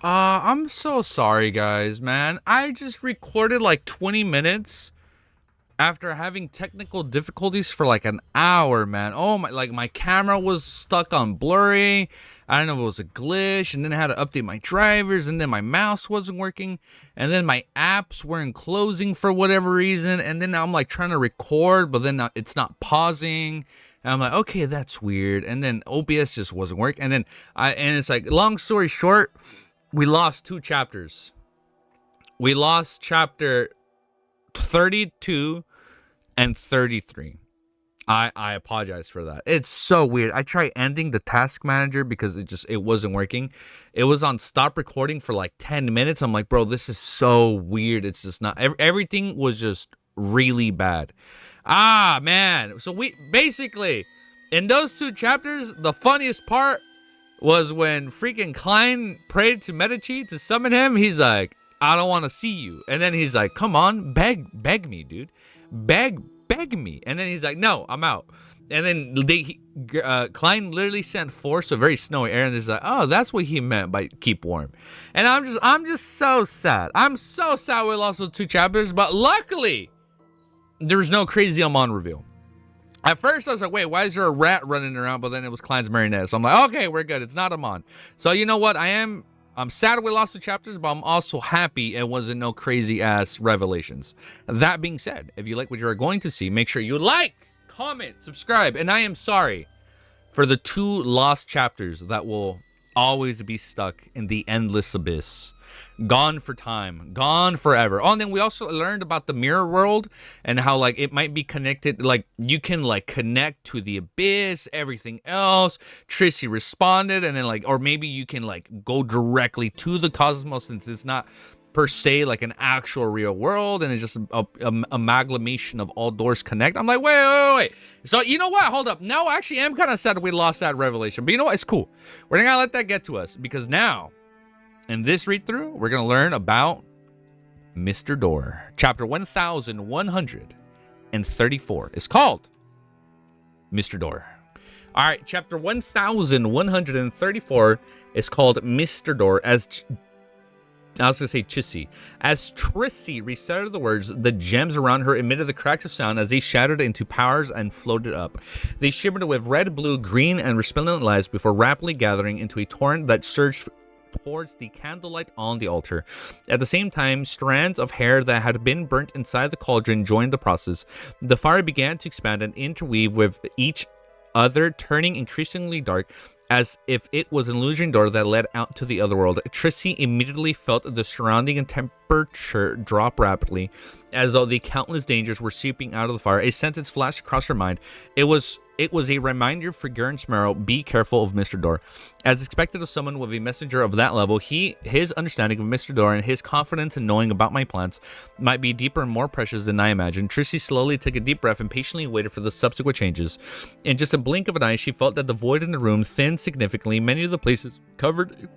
I'm so sorry, guys, man. I just recorded like 20 minutes after having technical difficulties for like an hour, man. Oh my, like my camera was stuck on blurry. I don't know if it was a glitch, and then I had to update my drivers, and then my mouse wasn't working, and then my apps weren't closing for whatever reason, and then I'm like trying to record, but then it's not pausing. And I'm like, okay, that's weird. And then OBS just wasn't working. And then it's like, long story short, we lost 2 chapters. We lost chapter 32 and 33. I apologize for that. It's so weird. I tried ending the task manager because it wasn't working. It was on stop recording for like 10 minutes. I'm like, bro, this is so weird. It's just not, everything was just really bad. Ah, man. So we basically, in those 2 chapters, the funniest part was when freaking Klein prayed to Medici to summon him. He's like, I don't want to see you. And then he's like, come on, beg me, dude. Beg me. And then he's like, no, I'm out. And then Klein literally sent force, a very snowy air, and he's like, oh, that's what he meant by keep warm. And I'm just so sad. I'm so sad we lost those 2 chapters, but luckily, there was no crazy Amon reveal. At first, I was like, wait, why is there a rat running around? But then it was Klein's marionette. So I'm like, okay, we're good. It's not Amon. So you know what? I'm sad we lost the chapters, but I'm also happy it wasn't no crazy-ass revelations. That being said, if you like what you're going to see, make sure you like, comment, subscribe. And I am sorry for the 2 lost chapters that will always be stuck in the endless abyss. Gone for time, gone forever. Oh, and then we also learned about the mirror world and how like it might be connected, like you can like connect to the abyss, everything else. Trissy responded, and then like, or maybe you can like go directly to the cosmos since it's not per se like an actual real world, and it's just a amalgamation of all doors connect. I'm like, wait. So you know what? Hold up. Now I actually am kind of sad we lost that revelation, but you know what? It's cool. We're not gonna let that get to us, because now in this read through, we're gonna learn about Mr. Door. Chapter 1134 is called Mr. Door. All right, chapter 1134 is called Mr. Door. As I was going to say Chissy. As Trissy recited the words, the gems around her emitted the cracks of sound as they shattered into powers and floated up. They shimmered with red, blue, green, and resplendent lights before rapidly gathering into a torrent that surged towards the candlelight on the altar. At the same time, strands of hair that had been burnt inside the cauldron joined the process. The fire began to expand and interweave with each other, turning increasingly dark, as if it was an illusion door that led out to the other world. Trissy immediately felt the surrounding temperature drop rapidly, as though the countless dangers were seeping out of the fire. A sentence flashed across her mind. It was a reminder for Gurren Smerrow, be careful of Mr. Door. As expected of someone with a messenger of that level, his understanding of Mr. Door and his confidence in knowing about my plans might be deeper and more precious than I imagined. Trissy slowly took a deep breath and patiently waited for the subsequent changes. In just a blink of an eye, she felt that the void in the room thinned significantly. Many of the places covered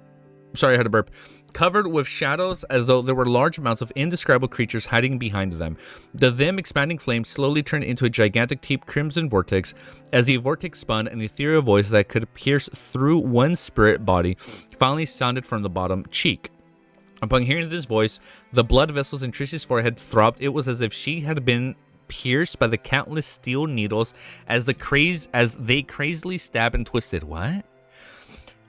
with shadows, as though there were large amounts of indescribable creatures hiding behind them. The then expanding flame slowly turned into a gigantic deep crimson vortex. As the vortex spun, an ethereal voice that could pierce through one's spirit body finally sounded from the bottom cheek. Upon hearing this voice, the blood vessels in Trishy's forehead throbbed. It was as if she had been pierced by the countless steel needles as they crazily stabbed and twisted. What?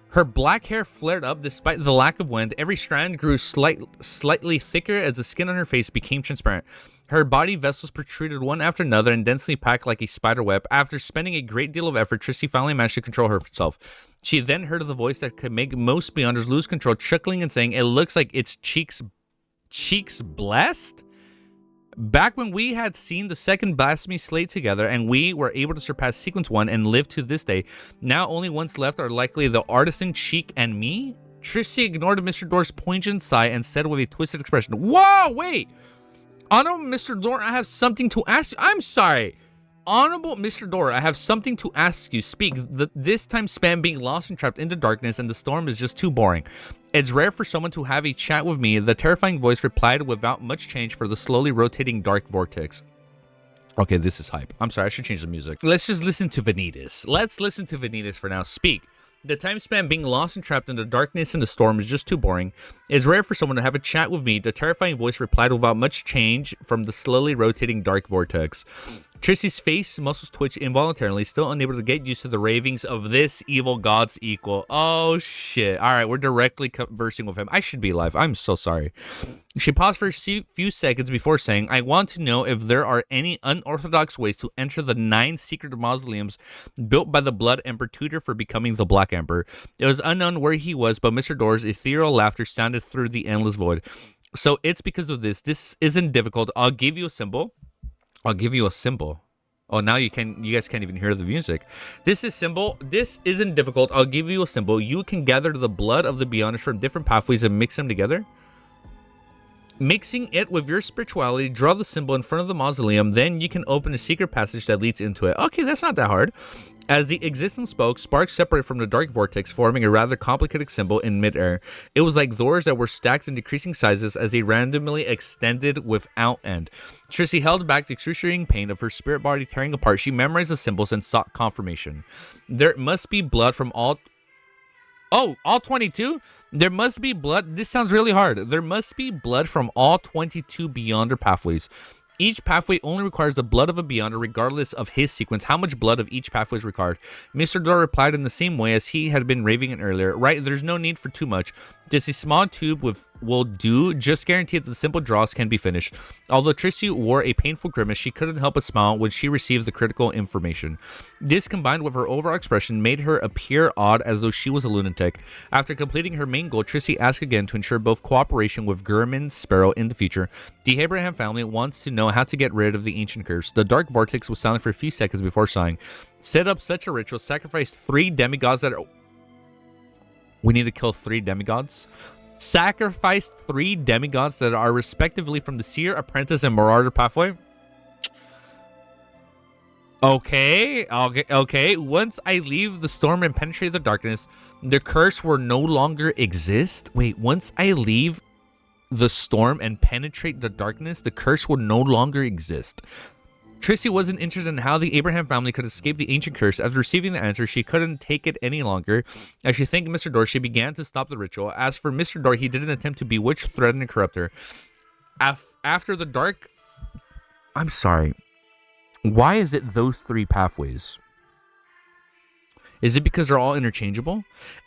Her black hair flared up despite the lack of wind. Every strand grew slightly thicker as the skin on her face became transparent. Her body vessels protruded one after another and densely packed like a spider web. After spending a great deal of effort, Trissy finally managed to control herself. She then heard the voice that could make most beyonders lose control, chuckling and saying, "It looks like its cheeks blessed?" Back when we had seen the second blasphemy slate together and we were able to surpass sequence 1 and live to this day, now only ones left are likely the artisan Cheek and me? Trissy ignored Mr. Door's poignant sigh and said with a twisted expression, "Whoa, wait! Honorable Mr. Door, I have something to ask you." I'm sorry. Honorable Mr. Door, I have something to ask you. Speak. This time spent being lost and trapped in the darkness and the storm is just too boring. It's rare for someone to have a chat with me. The terrifying voice replied without much change for the slowly rotating dark vortex. Okay, this is hype. I'm sorry, I should change the music. Let's just listen to Vanitas. Let's listen to Vanitas for now. Speak. The time spent being lost and trapped in the darkness and the storm is just too boring. It's rare for someone to have a chat with me. The terrifying voice replied without much change from the slowly rotating dark vortex. Trissy's face muscles twitch involuntarily, still unable to get used to the ravings of this evil god's equal. Oh shit. Alright, we're directly conversing with him. I should be live. I'm so sorry. She paused for a few seconds before saying, I want to know if there are any unorthodox ways to enter the 9 secret mausoleums built by the Blood Emperor Tutor for becoming the Black Emperor. It was unknown where he was, but Mr. Door's ethereal laughter sounded through the endless void. So it's because of this. This isn't difficult. I'll give you a symbol. I'll give you a symbol. Oh, now you guys can't even hear the music. This is symbol. This isn't difficult. I'll give you a symbol. You can gather the blood of the Beyonders from different pathways and mix them together. Mixing it with your spirituality, draw the symbol in front of the mausoleum, then you can open a secret passage that leads into it. Okay, that's not that hard. As the existence spoke, sparks separated from the dark vortex, forming a rather complicated symbol in midair. It was like doors that were stacked in decreasing sizes as they randomly extended without end. Trissy held back the excruciating pain of her spirit body tearing apart. She memorized the symbols and sought confirmation. There must be blood from all 22? There must be blood. This sounds really hard. There must be blood from all 22 Beyonder pathways. Each pathway only requires the blood of a Beyonder regardless of his sequence. How much blood of each pathway is required? Mr. Door replied in the same way as he had been raving in earlier. Right, there's no need for too much. Just a small tube will do. Just guarantee that the simple draws can be finished. Although Trissy wore a painful grimace, she couldn't help but smile when she received the critical information. This, combined with her overall expression, made her appear odd as though she was a lunatic. After completing her main goal, Trissy asked again to ensure both cooperation with Gurman Sparrow in the future. The Abraham family wants to know how to get rid of the ancient curse. The dark vortex was silent for a few seconds before sighing. Set up such a ritual, sacrifice 3 demigods that are... We need to kill 3 demigods. Sacrifice 3 demigods that are respectively from the Seer, Apprentice, and Marauder pathway. Okay. Once I leave the storm and penetrate the darkness, the curse will no longer exist. Wait, once I leave the storm and penetrate the darkness, the curse will no longer exist. Trissy wasn't interested in how the Abraham family could escape the ancient curse. After receiving the answer, she couldn't take it any longer. As she thanked Mr. Door, she began to stop the ritual. As for Mr. Door, he didn't attempt to bewitch, threaten, and corrupt her. After the dark... I'm sorry. Why is it those 3 pathways? Is it because they're all interchangeable?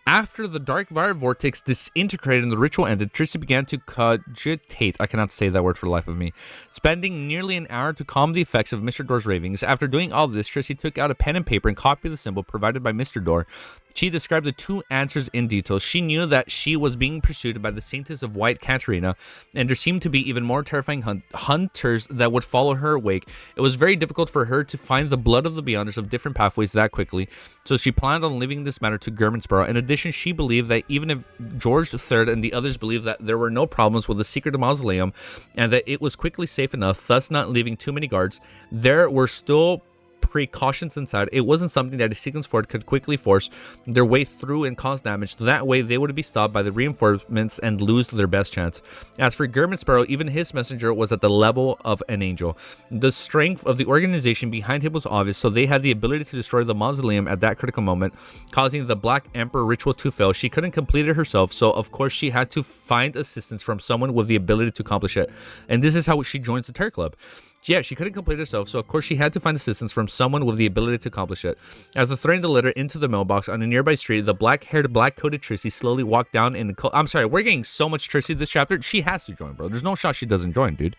After the dark viral vortex disintegrated and the ritual ended, Trissy began to cogitate. I cannot say that word for the life of me. Spending nearly an hour to calm the effects of Mr. Door's ravings. After doing all this, Trissy took out a pen and paper and copied the symbol provided by Mr. Door. She described the 2 answers in detail. She knew that she was being pursued by the Saintess of White Katarina, and there seemed to be even more terrifying hunters that would follow her wake. It was very difficult for her to find the blood of the Beyonders of different pathways that quickly, so she planned on leaving this matter to Gurman Sparrow. In addition, she believed that even if George III and the others believed that there were no problems with the secret mausoleum and that it was quickly safe enough, thus not leaving too many guards, there were still precautions inside. It wasn't something that a sequence fort could quickly force their way through and cause damage. That way, they would be stopped by the reinforcements and lose their best chance. As for Gurman Sparrow, even his messenger was at the level of an angel. The strength of the organization behind him was obvious, so they had the ability to destroy the mausoleum at that critical moment, causing the Black Emperor ritual to fail. She couldn't complete it herself, so of course she had to find assistance from someone with the ability to accomplish it. And this is how she joins the Terror Club. Yeah, she couldn't complete it herself, so of course she had to find assistance from someone with the ability to accomplish it. After throwing the letter into the mailbox on a nearby street, the black-haired, black-coated Trissy slowly walked down in the... I'm sorry, we're getting so much Trissy this chapter. She has to join, bro. There's no shot she doesn't join, dude.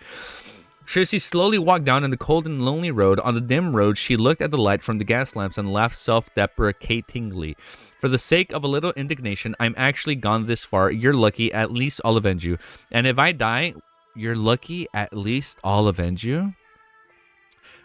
Trissy slowly walked down in the cold and lonely road. On the dim road, she looked at the light from the gas lamps and laughed self-deprecatingly. For the sake of a little indignation, I'm actually gone this far. You're lucky. At least I'll avenge you. And if I die... You're lucky, at least I'll avenge you?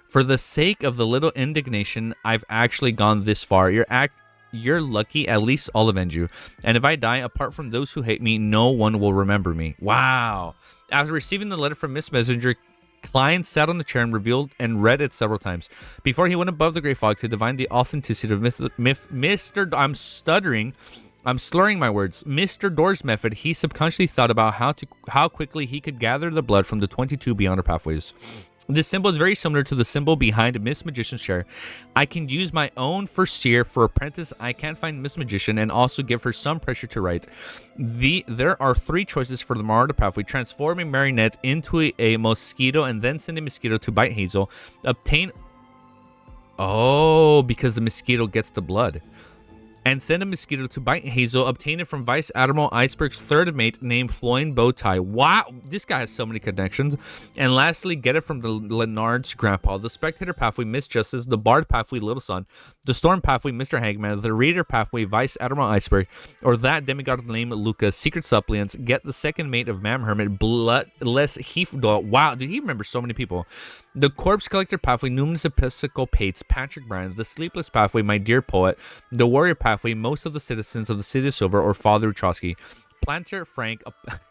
For the sake of the little indignation, I've actually gone this far. You're lucky, at least I'll avenge you. And if I die, apart from those who hate me, no one will remember me. Wow. After receiving the letter from Miss Messenger, Klein sat on the chair and revealed and read it several times. Before he went above the gray fog to divine the authenticity of Mr. I'm stuttering. I'm slurring my words. Mr. Door's method, he subconsciously thought about how quickly he could gather the blood from the 22 Beyonder pathways. This symbol is very similar to the symbol behind Miss Magician's chair. I can use my own for seer. For apprentice, I can find Miss Magician and also give her some pressure to write. There are 3 choices for the Marauder pathway. Transform a marionette into a mosquito and then send a mosquito to bite Hazel. Obtain... Oh, because the mosquito gets the blood. And send a mosquito to bite Hazel. Obtain it from Vice Admiral Iceberg's 3rd mate named Floyd Bowtie. Wow, this guy has so many connections. And lastly, get it from the Leonard's grandpa. The Spectator pathway, Miss Justice. The Bard pathway, Little Son. The Storm pathway, Mr. Hangman. The Reader pathway, Vice Admiral Iceberg. Or that demigod named Lucas. Secret Suppliants. Get the 2nd mate of Mam Hermit, Bloodless Heafdall. Wow, dude, he remembers so many people. The Corpse Collector pathway, Numinous Episcopal Pates, Patrick Bryan. The Sleepless pathway, My Dear Poet. The Warrior pathway, most of the citizens of the City of Silver, or Father Utrosky. Planter Frank,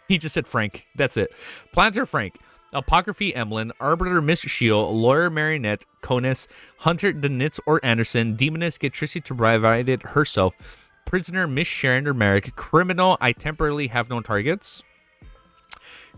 he just said Frank, that's it. Planter Frank. Apocryphy Emlyn, Arbiter Miss Shield, Lawyer Marionette, Conus, Hunter Denitz or Anderson, Demoness Get Trissy to provide it herself, Prisoner Miss Sharon or Merrick, Criminal I temporarily have no targets.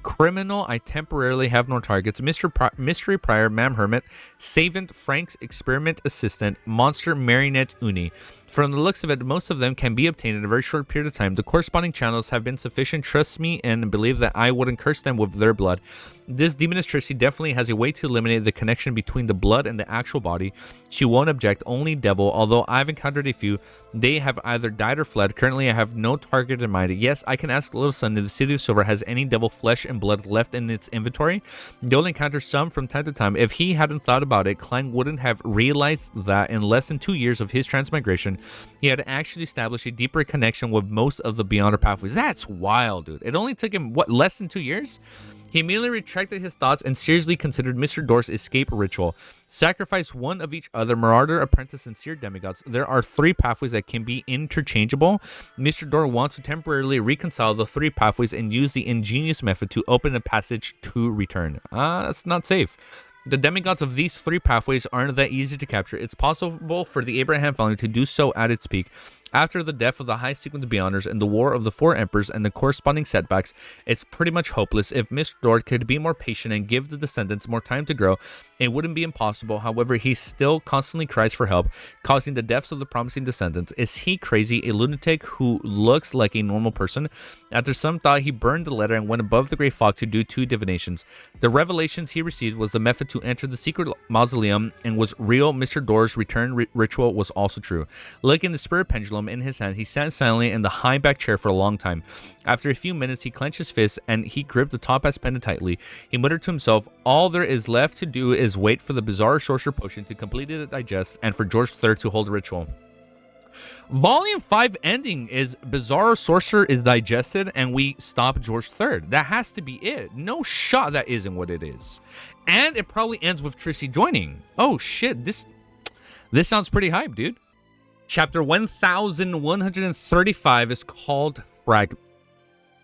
Criminal, I temporarily have no targets. Mystery Prior, Mam Hermit. Savant, Frank's Experiment Assistant. Monster, Marionette Uni. From the looks of it, most of them can be obtained in a very short period of time. The corresponding channels have been sufficient. Trust me and believe that I wouldn't curse them with their blood. This Demoness Trissy definitely has a way to eliminate the connection between the blood and the actual body. She won't object, only devil. Although I've encountered a few, they have either died or fled. Currently, I have no target in mind. Yes, I can ask Little Son if the City of Silver has any devil flesh and blood left in its inventory. You'll encounter some from time to time. If he hadn't thought about it, Klein wouldn't have realized that in less than 2 years of his transmigration, he had actually established a deeper connection with most of the Beyonder pathways. That's wild, dude. It only took him, what, less than 2 years? He immediately retracted his thoughts and seriously considered Mr. Door's escape ritual. Sacrifice one of each other, Marauder, Apprentice, and Seer demigods. There are 3 pathways that can be interchangeable. Mr. Door wants to temporarily reconcile the 3 pathways and use the ingenious method to open a passage to return. That's not safe. The demigods of these 3 pathways aren't that easy to capture. It's possible for the Abraham family to do so at its peak. After the death of the High Sequence Beyonders and the War of the 4 Emperors and the corresponding setbacks, it's pretty much hopeless. If Mr. Dord could be more patient and give the descendants more time to grow, it wouldn't be impossible. However, he still constantly cries for help, causing the deaths of the promising descendants. Is he crazy, a lunatic who looks like a normal person? After some thought, he burned the letter and went above the Great Fog to do 2 divinations. The revelations he received was the method to enter the secret mausoleum and was real. Mr. Door's return ritual was also true. Looking the spirit pendulum in his hand, he sat silently in the high back chair for a long time. After a few minutes, he clenched his fist and he gripped the topaz pendant tightly. He muttered to himself, all there is left to do is wait for the bizarre sorcerer potion to completely digest and for George III to hold a ritual. Volume 5 ending is Bizarre Sorcerer is digested and we stop George III. That has to be it. No shot that isn't what it is. And it probably ends with Trissy joining. Oh shit, this sounds pretty hype, dude. Chapter 1135 is called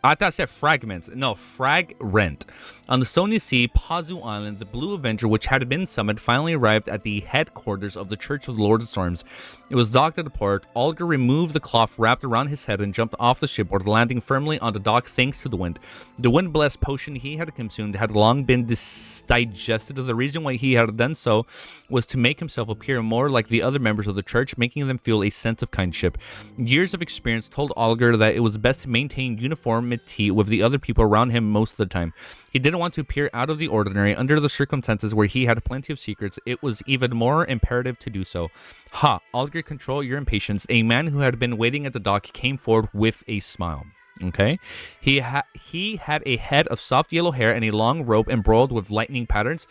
I thought I said Fragments. No, Fragrant. On the Sony Sea, Pazu Island, the Blue Avenger, which had been summoned, finally arrived at the headquarters of the Church of the Lord of Storms. It was docked at the port. Olga removed the cloth wrapped around his head and jumped off the shipboard, landing firmly on the dock thanks to the wind. The wind-blessed potion he had consumed had long been digested. The reason why he had done so was to make himself appear more like the other members of the church, making them feel a sense of kindship. Years of experience told Olga that it was best to maintain uniformity with the other people around him most of the time. He didn't want to appear out of the ordinary under the circumstances where he had plenty of secrets. It was even more imperative to do so. Ha! Olga, control your impatience. A man who had been waiting at the dock came forward with a smile. Okay, he had a head of soft yellow hair and a long robe embroidered with lightning patterns.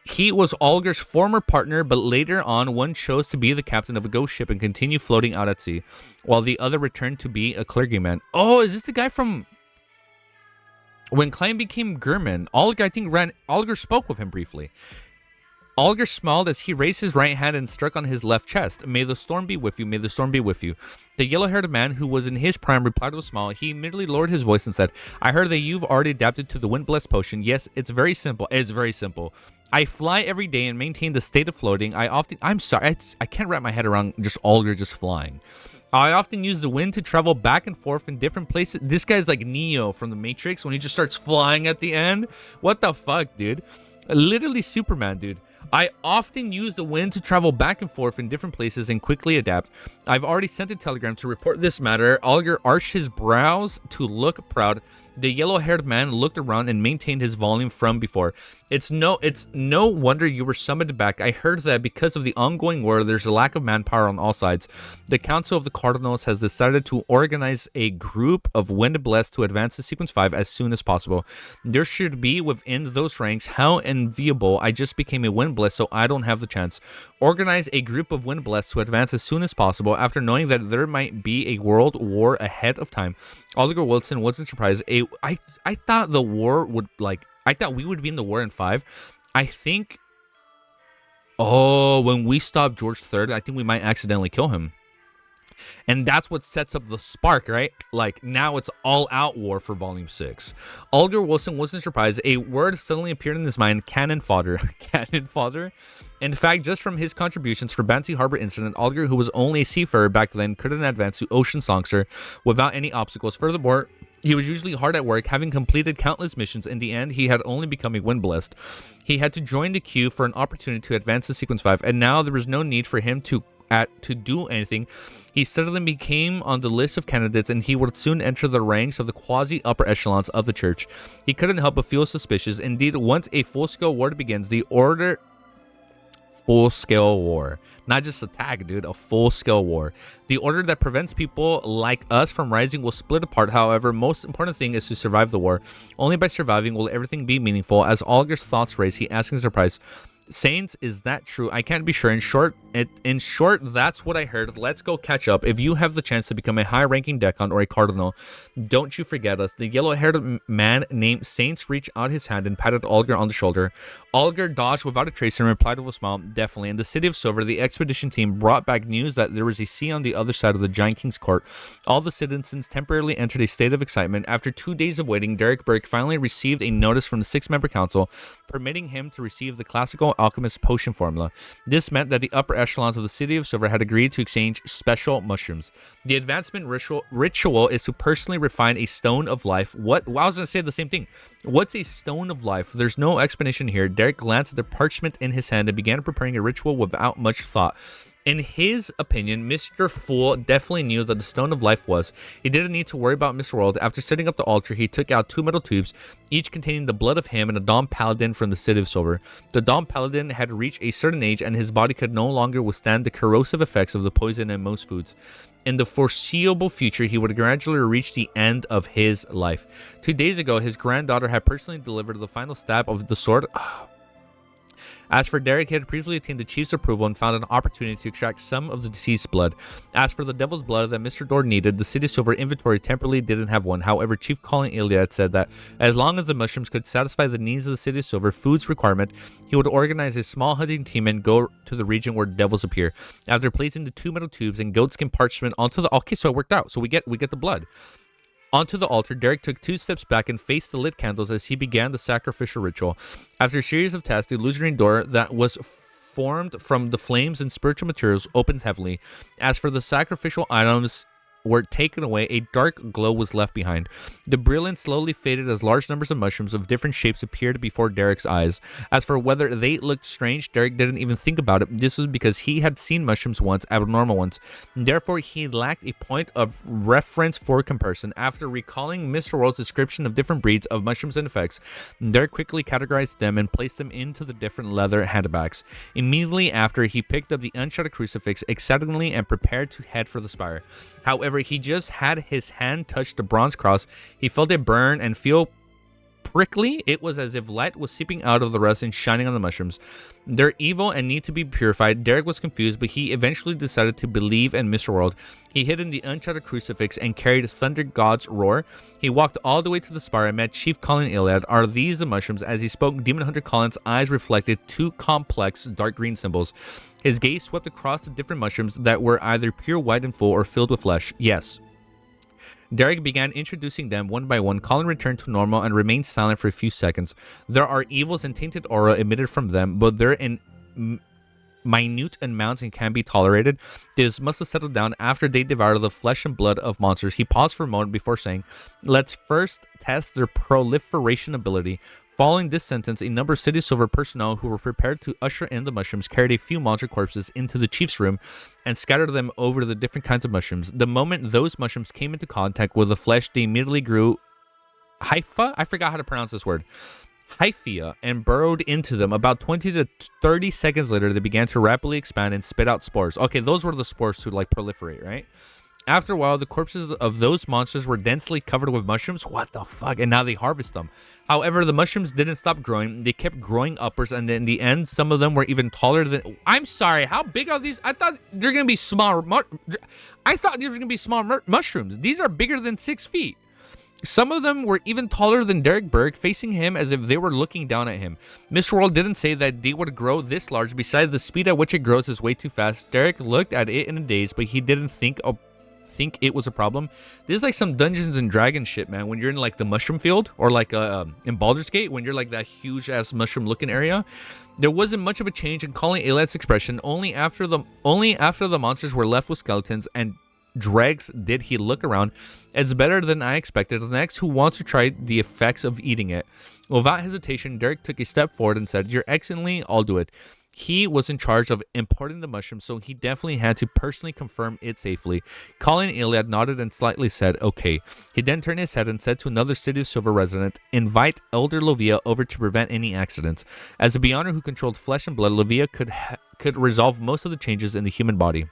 He was Olga's former partner, but later on one chose to be the captain of a ghost ship and continue floating out at sea, while the other returned to be a clergyman. Oh, is this the guy from when Klein became German? Olga, I think, Olga spoke with him briefly. Olga smiled as he raised his right hand and struck on his left chest. May the storm be with you, may the storm be with you. The yellow-haired man, who was in his prime, replied with a smile. He immediately lowered his voice and said, I heard that you've already adapted to the wind-blessed potion. Yes, it's very simple. It's very simple. I fly every day and maintain the state of floating. I'm sorry, I can't wrap my head around just Alger just flying. I often use the wind to travel back and forth in different places. This guy's like Neo from the Matrix when he just starts flying at the end. What the fuck, dude? Literally Superman, dude. I often use the wind to travel back and forth in different places and quickly adapt. I've already sent a telegram to report this matter. Alger arched his brows to look proud. The yellow-haired man looked around and maintained his volume from before. It's no wonder you were summoned back. I heard that because of the ongoing war, there's a lack of manpower on all sides. The Council of the Cardinals has decided to organize a group of Wind Blessed to advance to Sequence 5 as soon as possible. There should be within those ranks. How enviable. I just became a Wind Blessed, so I don't have the chance. Organize a group of Wind Blessed to advance as soon as possible after knowing that there might be a world war ahead of time. Oliver Wilson wasn't surprised. I thought the war would, like, I thought we would be in the war in 5. I think, oh, when we stop George III, I think we might accidentally kill him. And that's what sets up the spark, right? Like, now it's all-out war for Volume 6. Alger Wilson wasn't surprised. A word suddenly appeared in his mind, cannon fodder. Cannon fodder? In fact, just from his contributions for Bansi Harbor incident, Alger, who was only a seafarer back then, couldn't advance to Ocean Songster without any obstacles. Furthermore, he was usually hard at work, having completed countless missions. In the end, he had only become a Wind Blessed. He had to join the queue for an opportunity to advance to Sequence 5, and now there was no need for him to do anything. He suddenly became on the list of candidates, and he would soon enter the ranks of the quasi-upper echelons of the church. He couldn't help but feel suspicious. Indeed, once a full-scale war begins, the order... Full-scale war. Not just attack, dude. A full-scale war. The order that prevents people like us from rising will split apart. However, most important thing is to survive the war. Only by surviving will everything be meaningful. As Alger's thoughts race, he asks in surprise, Saints, is that true? I can't be sure. In short, that's what I heard. Let's go catch up. If you have the chance to become a high-ranking Decon or a Cardinal, don't you forget us. The yellow-haired man named Saints reached out his hand and patted Alger on the shoulder. Alger dodged without a trace and replied with a smile, definitely. In the city of Silver, the expedition team brought back news that there was a sea on the other side of the Giant King's court. All the citizens temporarily entered a state of excitement. After 2 days of waiting, Derek Burke finally received a notice from the 6-member council, permitting him to receive the classical alchemist potion formula. This meant that the upper echelons of the city of Silver had agreed to exchange special mushrooms. The advancement ritual is to personally refine a stone of life. What? Well, I was going to say the same thing. What's a stone of life? There's no explanation here. Derek glanced at the parchment in his hand and began preparing a ritual without much thought. In his opinion, Mr. Fool definitely knew that the Stone of Life was. He didn't need to worry about Mr. World. After setting up the altar, he took out 2 metal tubes, each containing the blood of him and a Dom Paladin from the City of Silver. The Dom Paladin had reached a certain age, and his body could no longer withstand the corrosive effects of the poison in most foods. In the foreseeable future, he would gradually reach the end of his life. 2 days ago, his granddaughter had personally delivered the final stab of the sword. As for Derek, he had previously obtained the chief's approval and found an opportunity to extract some of the deceased's blood. As for the devil's blood that Mr. Dord needed, the City of Silver inventory temporarily didn't have one. However, Chief Colin Iliad said that as long as the mushrooms could satisfy the needs of the City of Silver food's requirement, he would organize a small hunting team and go to the region where devils appear. After placing the 2 metal tubes and goatskin parchment onto the... Okay, so it worked out. So we get the blood. Onto the altar, Derek took 2 steps back and faced the lit candles as he began the sacrificial ritual. After a series of tests, the illusionary door that was formed from the flames and spiritual materials opens heavily. As for the sacrificial items were taken away, a dark glow was left behind. The brilliance slowly faded as large numbers of mushrooms of different shapes appeared before Derek's eyes. As for whether they looked strange, Derek didn't even think about it. This was because he had seen mushrooms once, abnormal ones. Therefore, he lacked a point of reference for comparison. After recalling Mr. World's description of different breeds of mushrooms and effects, Derek quickly categorized them and placed them into the different leather handbags. Immediately after, he picked up the unshattered crucifix excitedly and prepared to head for the spire. However, he just had his hand touch the bronze cross. He felt it burn and feel prickly. It was as if light was seeping out of the rust and shining on the mushrooms. They're evil and need to be purified. Derek was confused, but he eventually decided to believe in Mr. World. He hid in the uncharted crucifix and carried Thunder God's roar. He walked all the way to the spire and met Chief Colin Iliad. Are these the mushrooms? As he spoke, Demon Hunter Colin's eyes reflected 2 complex dark green symbols. His gaze swept across the different mushrooms that were either pure white and full or filled with flesh. Yes. Derek began introducing them one by one. Colin returned to normal and remained silent for a few seconds. There are evils and tainted aura emitted from them, but they're in minute amounts and can be tolerated. This must have settled down after they devoured the flesh and blood of monsters. He paused for a moment before saying, let's first test their proliferation ability. Following this sentence, a number of City Silver personnel who were prepared to usher in the mushrooms carried a few monster corpses into the chief's room and scattered them over the different kinds of mushrooms. The moment those mushrooms came into contact with the flesh, they immediately grew hypha? I forgot how to pronounce this word. Hyphia, and burrowed into them. About 20 to 30 seconds later, they began to rapidly expand and spit out spores. Okay, those were the spores to like proliferate, right? After a while, the corpses of those monsters were densely covered with mushrooms. What the fuck? And now they harvest them. However, the mushrooms didn't stop growing. They kept growing upwards, and in the end, some of them were even taller than... I'm sorry, how big are these? I thought they're going to be small... I thought these were going to be small mushrooms. These are bigger than 6 feet. Some of them were even taller than Derek Berg, facing him as if they were looking down at him. Mr. World didn't say that they would grow this large. Besides, the speed at which it grows is way too fast. Derek looked at it in a daze, but he didn't think it was a problem. This is like some Dungeons and Dragons shit, man. When you're in like the mushroom field, or like in Baldur's Gate, when you're like that huge ass mushroom looking area, there wasn't much of a change in calling Alad's expression. Only after the monsters were left with skeletons and dregs did he look around. It's better than I expected. Next, who wants to try the effects of eating it? Without hesitation, Derek took a step forward and said, "You're excellently, I'll do it." He was in charge of importing the mushroom, so he definitely had to personally confirm it safely. Colin Iliad nodded and slightly said, "Okay." He then turned his head and said to another City of Silver resident, "Invite Elder Lovia over to prevent any accidents." As a Beyonder who controlled flesh and blood, Lovia could resolve most of the changes in the human body.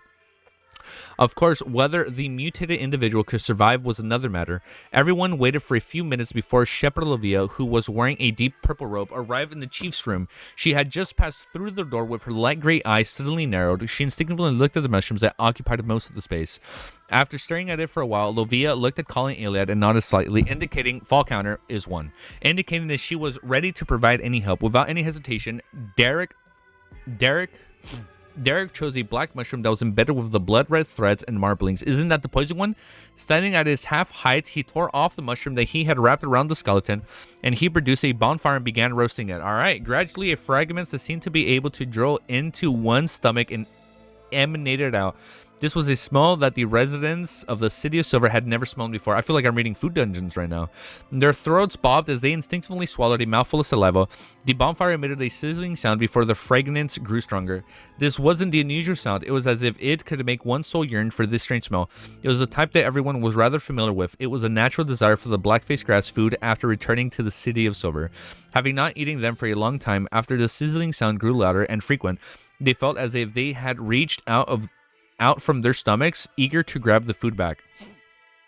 Of course, whether the mutated individual could survive was another matter. Everyone waited for a few minutes before Shepherd Olivia, who was wearing a deep purple robe, arrived in the chief's room. She had just passed through the door with her light gray eyes suddenly narrowed. She instinctively looked at the mushrooms that occupied most of the space. After staring at it for a while, Lovia looked at Colin Iliad and nodded slightly, indicating fall counter is 1, indicating that she was ready to provide any help. Without any hesitation, Derek chose a black mushroom that was embedded with the blood red threads and marblings. Isn't that the poison one? Standing at his half height, he tore off the mushroom that he had wrapped around the skeleton, and he produced a bonfire and began roasting it. Alright, gradually a fragment that seemed to be able to drill into one's stomach and emanated out. This was a smell that the residents of the City of Silver had never smelled before. I feel like I'm reading Food Dungeons right now. Their throats bobbed as they instinctively swallowed a mouthful of saliva. The bonfire emitted a sizzling sound before the fragrance grew stronger. This wasn't the unusual sound. It was as if it could make one's soul yearn for this strange smell. It was the type that everyone was rather familiar with. It was a natural desire for the blackface grass food after returning to the City of Silver. Having not eaten them for a long time, after the sizzling sound grew louder and frequent, they felt as if they had reached out from their stomachs, eager to grab the food back.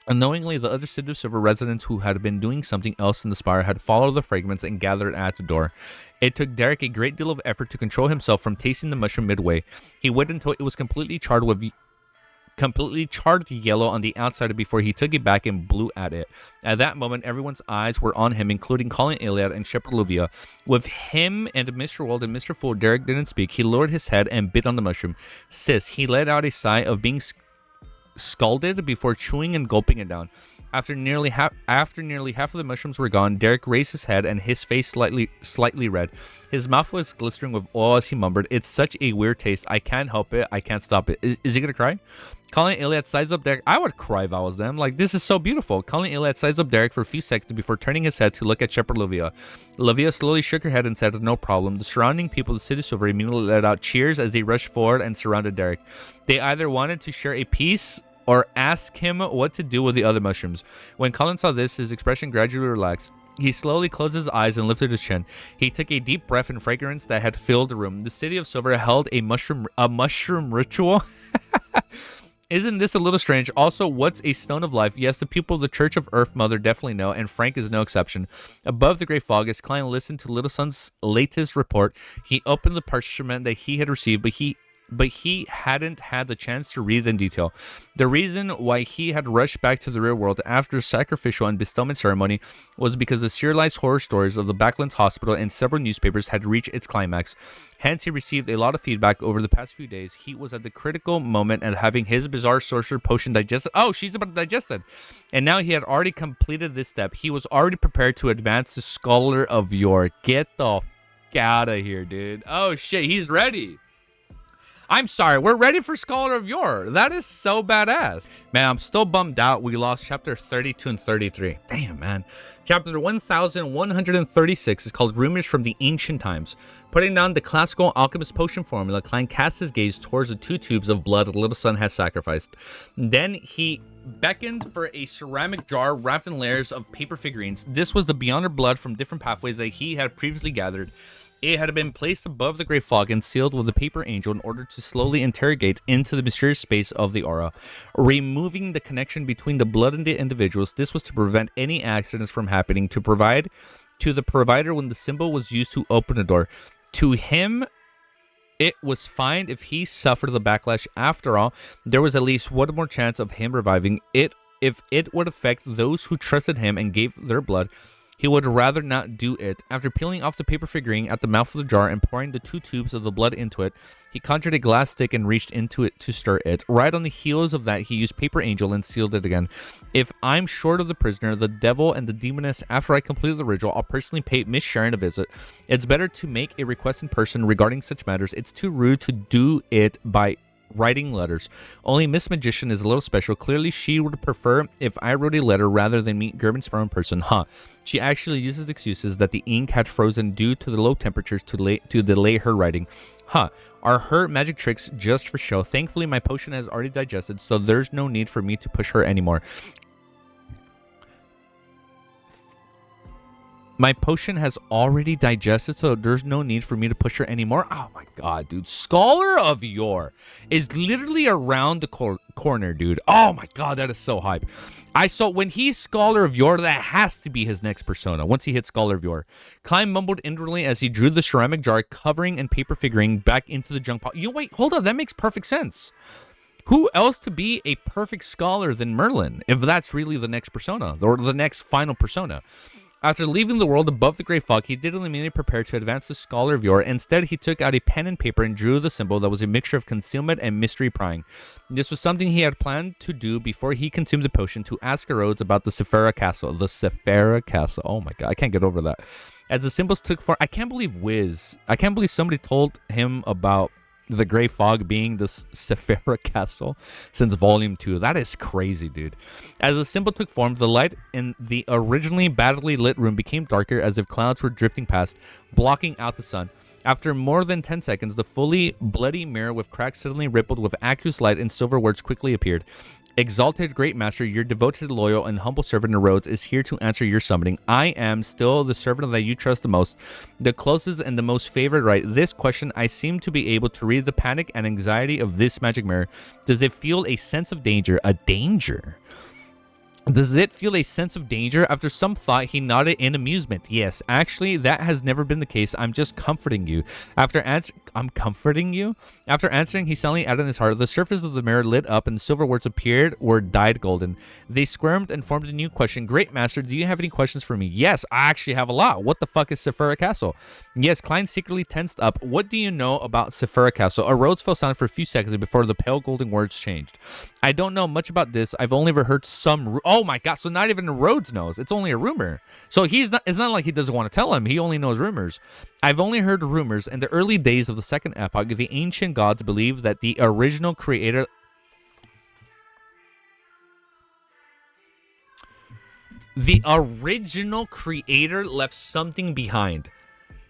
Unknowingly, the other City of Silver residents who had been doing something else in the spire had followed the fragments and gathered at the door. It took Derek a great deal of effort to control himself from tasting the mushroom midway. He waited until it was completely charred yellow on the outside before he took it back and blew at it. At that moment, everyone's eyes were on him, including Colin Iliad and Shepherd Olivia. With him and Mr. Wold and Mr. Fool, Derek didn't speak. He lowered his head and bit on the mushroom. Sis, he let out a sigh of being scalded before chewing and gulping it down. After nearly half of the mushrooms were gone, Derek raised his head and his face slightly red. His mouth was glistering with oil as he mumbled, "It's such a weird taste. I can't help it. I can't stop it." Is he gonna cry? Colin Iliad sized up Derek. I would cry if I was them. Like, this is so beautiful. Colin Iliad sized up Derek for a few seconds before turning his head to look at Shepherd Olivia. Olivia slowly shook her head and said, "No problem." The surrounding people of the City of Silver immediately let out cheers as they rushed forward and surrounded Derek. They either wanted to share a piece or ask him what to do with the other mushrooms. When Colin saw this, his expression gradually relaxed. He slowly closed his eyes and lifted his chin. He took a deep breath in fragrance that had filled the room. The City of Silver held a mushroom ritual. Isn't this a little strange? Also, what's a stone of life? Yes, the people of the Church of Earth Mother definitely know, and Frank is no exception. Above the great fog, as Klein listened to Little Son's latest report, he opened the parchment that he had received, but but he hadn't had the chance to read it in detail. The reason why he had rushed back to the real world after sacrificial and bestowment ceremony was because the serialized horror stories of the Backlands Hospital and several newspapers had reached its climax. Hence, he received a lot of feedback over the past few days. He was at the critical moment at having his bizarre sorcerer potion digested. Oh, she's about to digest it. And now he had already completed this step. He was already prepared to advance to Scholar of Yore. Get the f out of here, dude. Oh, shit. He's ready. I'm sorry, we're ready for Scholar of Yore. That is so badass. Man, I'm still bummed out we lost chapter 32 and 33. Damn, man. Chapter 1136 is called Rumors from the Ancient Times. Putting down the classical alchemist potion formula, Klein casts his gaze towards the 2 tubes of blood Little Son has sacrificed. Then he beckoned for a ceramic jar wrapped in layers of paper figurines. This was the Beyonder blood from different pathways that he had previously gathered. It had been placed above the gray fog and sealed with a paper angel in order to slowly interrogate into the mysterious space of the aura, removing the connection between the blood and the individuals. This was to prevent any accidents from happening, to provide to the provider when the symbol was used to open the door. To him, it was fine if he suffered the backlash. After all, there was at least one more chance of him reviving it. If it would affect those who trusted him and gave their blood, he would rather not do it. After peeling off the paper figurine at the mouth of the jar and pouring the 2 tubes of the blood into it, he conjured a glass stick and reached into it to stir it. Right on the heels of that, he used Paper Angel and sealed it again. If I'm short of the prisoner, the devil, and the demoness after I complete the ritual, I'll personally pay Miss Sharon a visit. It's better to make a request in person regarding such matters. It's too rude to do it by writing letters. Only Miss Magician is a little special. Clearly, she would prefer if I wrote a letter rather than meet Gerben Sparrow in person. Huh. She actually uses excuses that the ink had frozen due to the low temperatures to delay her writing. Huh. Are her magic tricks just for show? Thankfully, my potion has already digested, so there's no need for me to push her anymore. My potion has already digested, so there's no need for me to push her anymore. Oh my god, dude. Scholar of Yore is literally around the corner, dude. Oh my god, that is so hype. When he's Scholar of Yore, that has to be his next persona, once he hits Scholar of Yore. Klein mumbled inwardly as he drew the ceramic jar covering and paper figurine back into the junk pile. Wait, hold up, that makes perfect sense. Who else to be a perfect scholar than Merlin, if that's really the next persona, or the next final persona? After leaving the world above the gray fog, he didn't immediately prepare to advance the Scholar of Yore. Instead, he took out a pen and paper and drew the symbol that was a mixture of concealment and mystery prying. This was something he had planned to do before he consumed the potion, to ask Rhodes about the Sephira Castle. The Sephira Castle. Oh my god, I can't get over that. As the symbols took form, I can't believe somebody told him about the gray fog being the Sephira Castle since volume 2. That is crazy, dude. As the symbol took form, the light in the originally badly lit room became darker, as if clouds were drifting past, blocking out the sun. After more than 10 seconds, the fully bloody mirror with cracks suddenly rippled with aqueous light, and silver words quickly appeared. Exalted Great Master, your devoted, loyal, and humble servant Rhodes is here to answer your summoning. I am still the servant that you trust the most, the closest and the most favored. Right? This question, I seem to be able to read the panic and anxiety of this magic mirror. Does it feel a sense of danger? A danger? Does it feel a sense of danger? After some thought, he nodded in amusement. Yes, actually, that has never been the case. I'm just comforting you. I'm comforting you? After answering, he suddenly added in his heart. The surface of the mirror lit up and the silver words appeared or dyed golden. They squirmed and formed a new question. Great Master, do you have any questions for me? Yes, I actually have a lot. What the fuck is Sephira Castle? Yes, Klein secretly tensed up. What do you know about Sephira Castle? A Rhodes fell silent for a few seconds before the pale golden words changed. I don't know much about this. I've only ever heard some... Oh my god, so not even Rhodes knows. It's only a rumor. So it's not like he doesn't want to tell him. He only knows rumors. I've only heard rumors. In the early days of the Second Epoch, the ancient gods believed that the original creator... The original creator left something behind.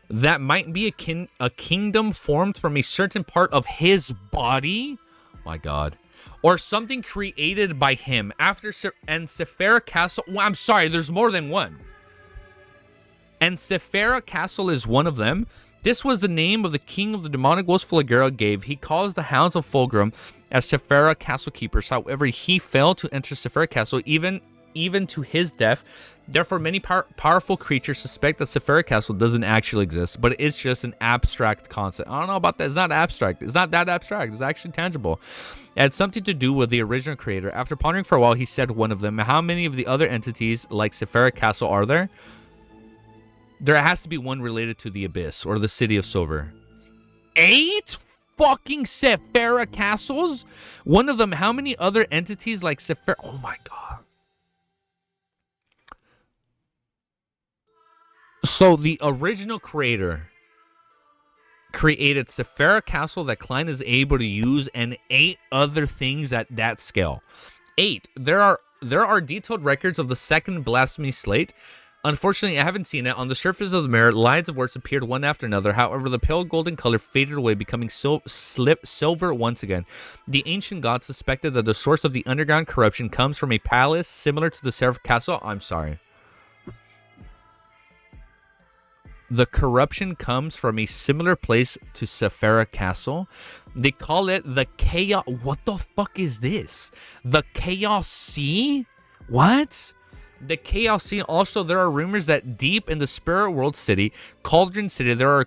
That might be a kingdom formed from a certain part of his body. My god. Or something created by him after Sephira Castle. Well, I'm sorry, there's more than one. And Sephira Castle is one of them. This was the name of the king of the demonic wolves Fulgura gave. He calls the hounds of Fulgrim as Sephira Castle keepers. However, he failed to enter Sephira Castle even to his death. Therefore, many powerful creatures suspect that Sephira Castle doesn't actually exist, but it's just an abstract concept. I don't know about that. It's not abstract. It's not that abstract. It's actually tangible. It had something to do with the original creator. After pondering for a while, he said one of them. How many of the other entities like Sephira Castle are there? There has to be one related to the Abyss or the City of Silver. 8 fucking Sephira Castles? One of them, how many other entities like Sephira? Oh my god. So the original creator created Sephira Castle that Klein is able to use and 8 other things at that scale. 8. There are detailed records of the second Blasphemy Slate. Unfortunately, I haven't seen it. On the surface of the mirror, lines of words appeared one after another. However, the pale golden color faded away, becoming silver once again. The ancient gods suspected that the source of the underground corruption comes from a palace similar to the Seraph Castle. I'm sorry. The corruption comes from a similar place to Sephira Castle. They call it the Chaos. What the fuck is this? The Chaos Sea? What? The Chaos Sea. Also, there are rumors that deep in the Spirit World City, Cauldron City, there are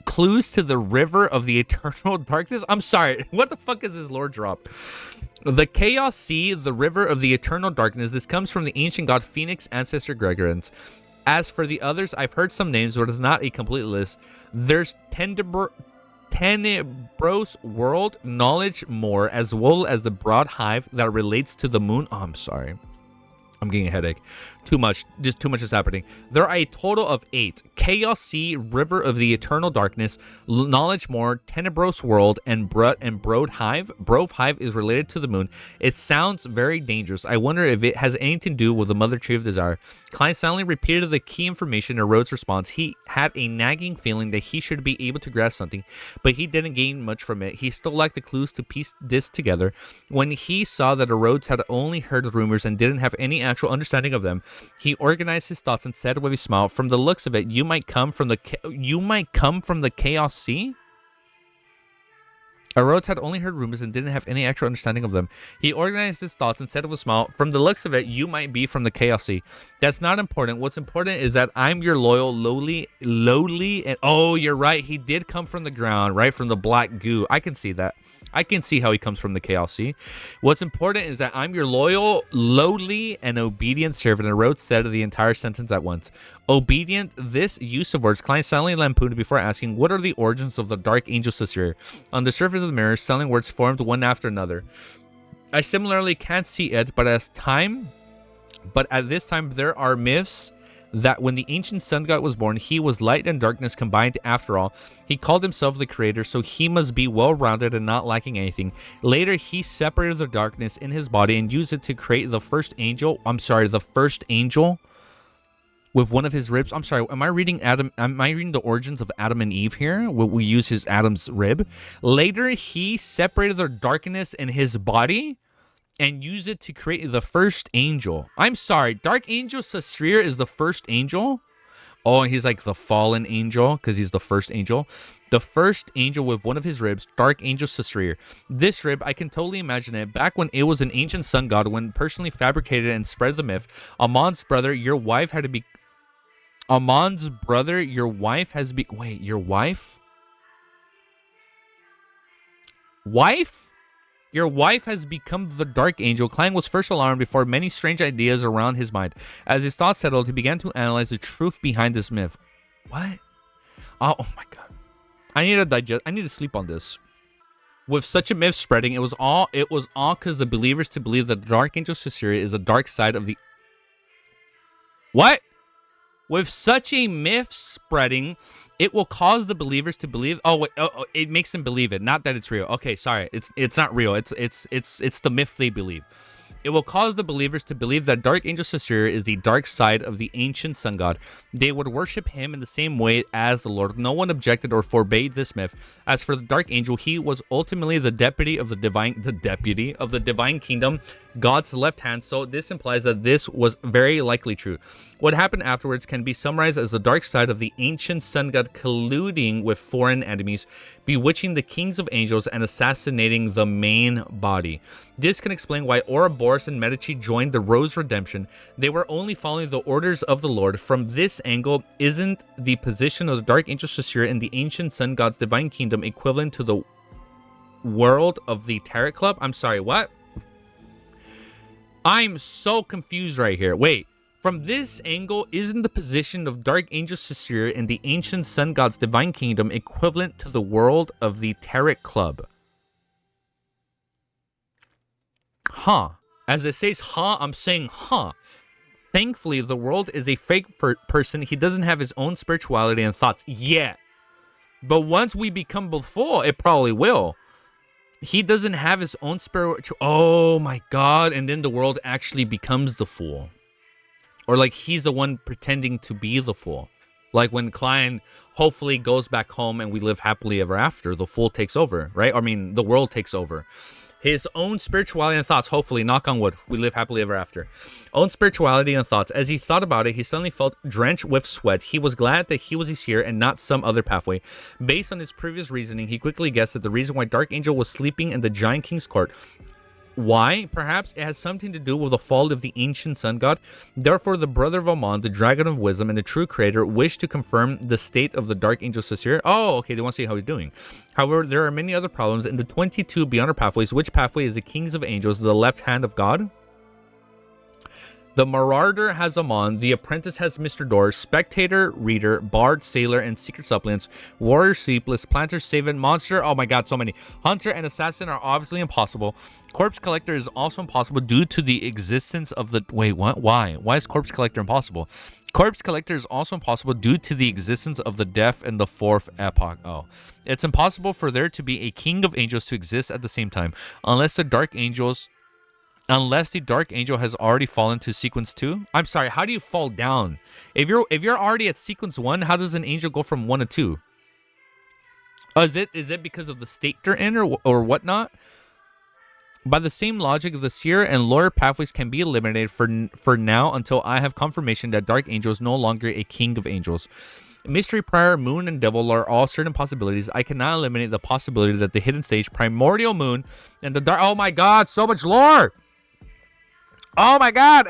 clues to the River of the Eternal Darkness. I'm sorry. What the fuck is this lore drop? The Chaos Sea, the River of the Eternal Darkness. This comes from the ancient god Phoenix ancestor Gregorans. As for the others, I've heard some names, but it's not a complete list. There's Tenebros World, Knowledge More, as well as the Broad Hive that relates to the moon. Oh, I'm sorry. I'm getting a headache. Too much. Just too much is happening. There are a total of 8. Chaos Sea, River of the Eternal Darkness, Knowledge More, Tenebros World, and Broad Hive. Broad Hive is related to the moon. It sounds very dangerous. I wonder if it has anything to do with the Mother Tree of Desire. Klein silently repeated the key information in Rhodes' response. He had a nagging feeling that he should be able to grasp something, but he didn't gain much from it. He still lacked the clues to piece this together. When he saw that Rhodes had only heard rumors and didn't have any actual understanding of them, he organized his thoughts and said with a smile, "From the looks of it, you might come from the Chaos Sea?" Rhodes had only heard rumors and didn't have any actual understanding of them. He organized his thoughts and said with a smile, "From the looks of it, you might be from the Chaos Sea. That's not important. What's important is that I'm your loyal, lowly, and oh, you're right. He did come from the ground, right? From the black goo. I can see that. I can see how he comes from the Chaos Sea. What's important is that I'm your loyal, lowly, and obedient servant." And Rhodes said the entire sentence at once. Obedient, this use of words, Klein silently lampooned before asking, "What are the origins of the Dark Angel Sasir?" On the surface of the mirror, stellar words formed one after another. I similarly can't see it, but at this time there are myths that when the ancient sun god was born, he was light and darkness combined. After all, he called himself the creator, so he must be well-rounded and not lacking anything. Later, he separated the darkness in his body and used it to create the first angel with one of his ribs. I'm sorry, am I reading the origins of Adam and Eve here? Will we use his Adam's rib? Later, he separated the darkness in his body and used it to create the first angel. I'm sorry, Dark Angel Sasrir is the first angel? Oh, and he's like the fallen angel because he's the first angel. The first angel with one of his ribs, Dark Angel Sasrir. This rib, I can totally imagine it. Back when it was an ancient sun god, when personally fabricated and spread the myth, Amon's brother, your wife has been... Wait, your wife? Wife? Your wife has become the Dark Angel. Klein was first alarmed before many strange ideas around his mind. As his thoughts settled, he began to analyze the truth behind this myth. What? Oh my god. I need to digest. I need to sleep on this. With such a myth spreading, it was all because the believers to believe that the Dark Angel Sasiri is the dark side of the... What? With such a myth spreading, it will cause the believers to believe. Oh, wait, it makes them believe it. Not that it's real. Okay, sorry. It's not real. It's the myth they believe. It will cause the believers to believe that Dark Angel Sasir is the dark side of the ancient sun god. They would worship him in the same way as the Lord. No one objected or forbade this myth. As for the Dark Angel, he was ultimately the deputy of the divine kingdom, God's left hand, so this implies that this was very likely true. What happened afterwards can be summarized as the dark side of the ancient sun god colluding with foreign enemies, bewitching the kings of angels and assassinating the main body. This can explain why Ouroboros Lars and Medici joined the Rose Redemption, they were only following the orders of the Lord. From this angle, isn't the position of the Dark Angel Saussure in the ancient Sun God's divine kingdom equivalent to the world of the Tarot Club? I'm sorry, what? I'm so confused right here. Wait, from this angle, isn't the position of Dark Angel Saussure in the ancient Sun God's divine kingdom equivalent to the world of the Tarot Club? Huh. As it says huh, I'm saying huh. Thankfully, the world is a fake person. He doesn't have his own spirituality and thoughts yet. But once we become full, it probably will. He doesn't have his own spiritual... Oh my god. And then the world actually becomes the fool. Or like he's the one pretending to be the fool. Like when Klein hopefully goes back home and we live happily ever after, the fool takes over, right? I mean, the world takes over. His own spirituality and thoughts, hopefully, knock on wood, we live happily ever after. Own spirituality and thoughts. As he thought about it, he suddenly felt drenched with sweat. He was glad that he was here and not some other pathway. Based on his previous reasoning, he quickly guessed that the reason why Dark Angel was sleeping in the Giant King's court. Why? Perhaps it has something to do with the fall of the ancient sun god. Therefore, the brother of Amon, the dragon of wisdom, and the true creator wished to confirm the state of the Dark Angel Saussure. Oh, okay, they want to see how he's doing. However, there are many other problems. In the 22 beyond our pathways, which pathway is the kings of angels, the left hand of God? The marauder has Amon, the apprentice has Mr. Door, spectator, reader, bard, sailor, and secret suppliants, warrior, sleepless, planter, savant, monster, oh my god, so many. Hunter and assassin are obviously impossible. Corpse collector is also impossible due to the existence of the... Wait, what? Why? Why is corpse collector impossible? Corpse collector is also impossible due to the existence of the death in the fourth epoch. Oh. It's impossible for there to be a king of angels to exist at the same time, unless the dark angels... Unless the Dark Angel has already fallen to sequence 2. I'm sorry, how do you fall down? If you're already at sequence 1, how does an angel go from 1 to 2? Is it because of the state they're in or whatnot? By the same logic, the seer and lawyer pathways can be eliminated for now until I have confirmation that Dark Angel is no longer a king of angels. Mystery, Prior, Moon, and Devil are all certain possibilities. I cannot eliminate the possibility that the hidden stage, Primordial Moon, and the Dark... Oh my god, so much lore! Oh my god,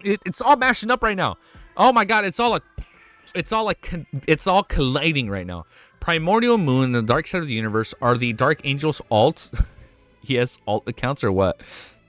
it's all mashing up right now. Oh my god, it's all colliding right now. Primordial Moon and the Dark Side of the Universe are the Dark Angels alts. Yes, alt accounts or what?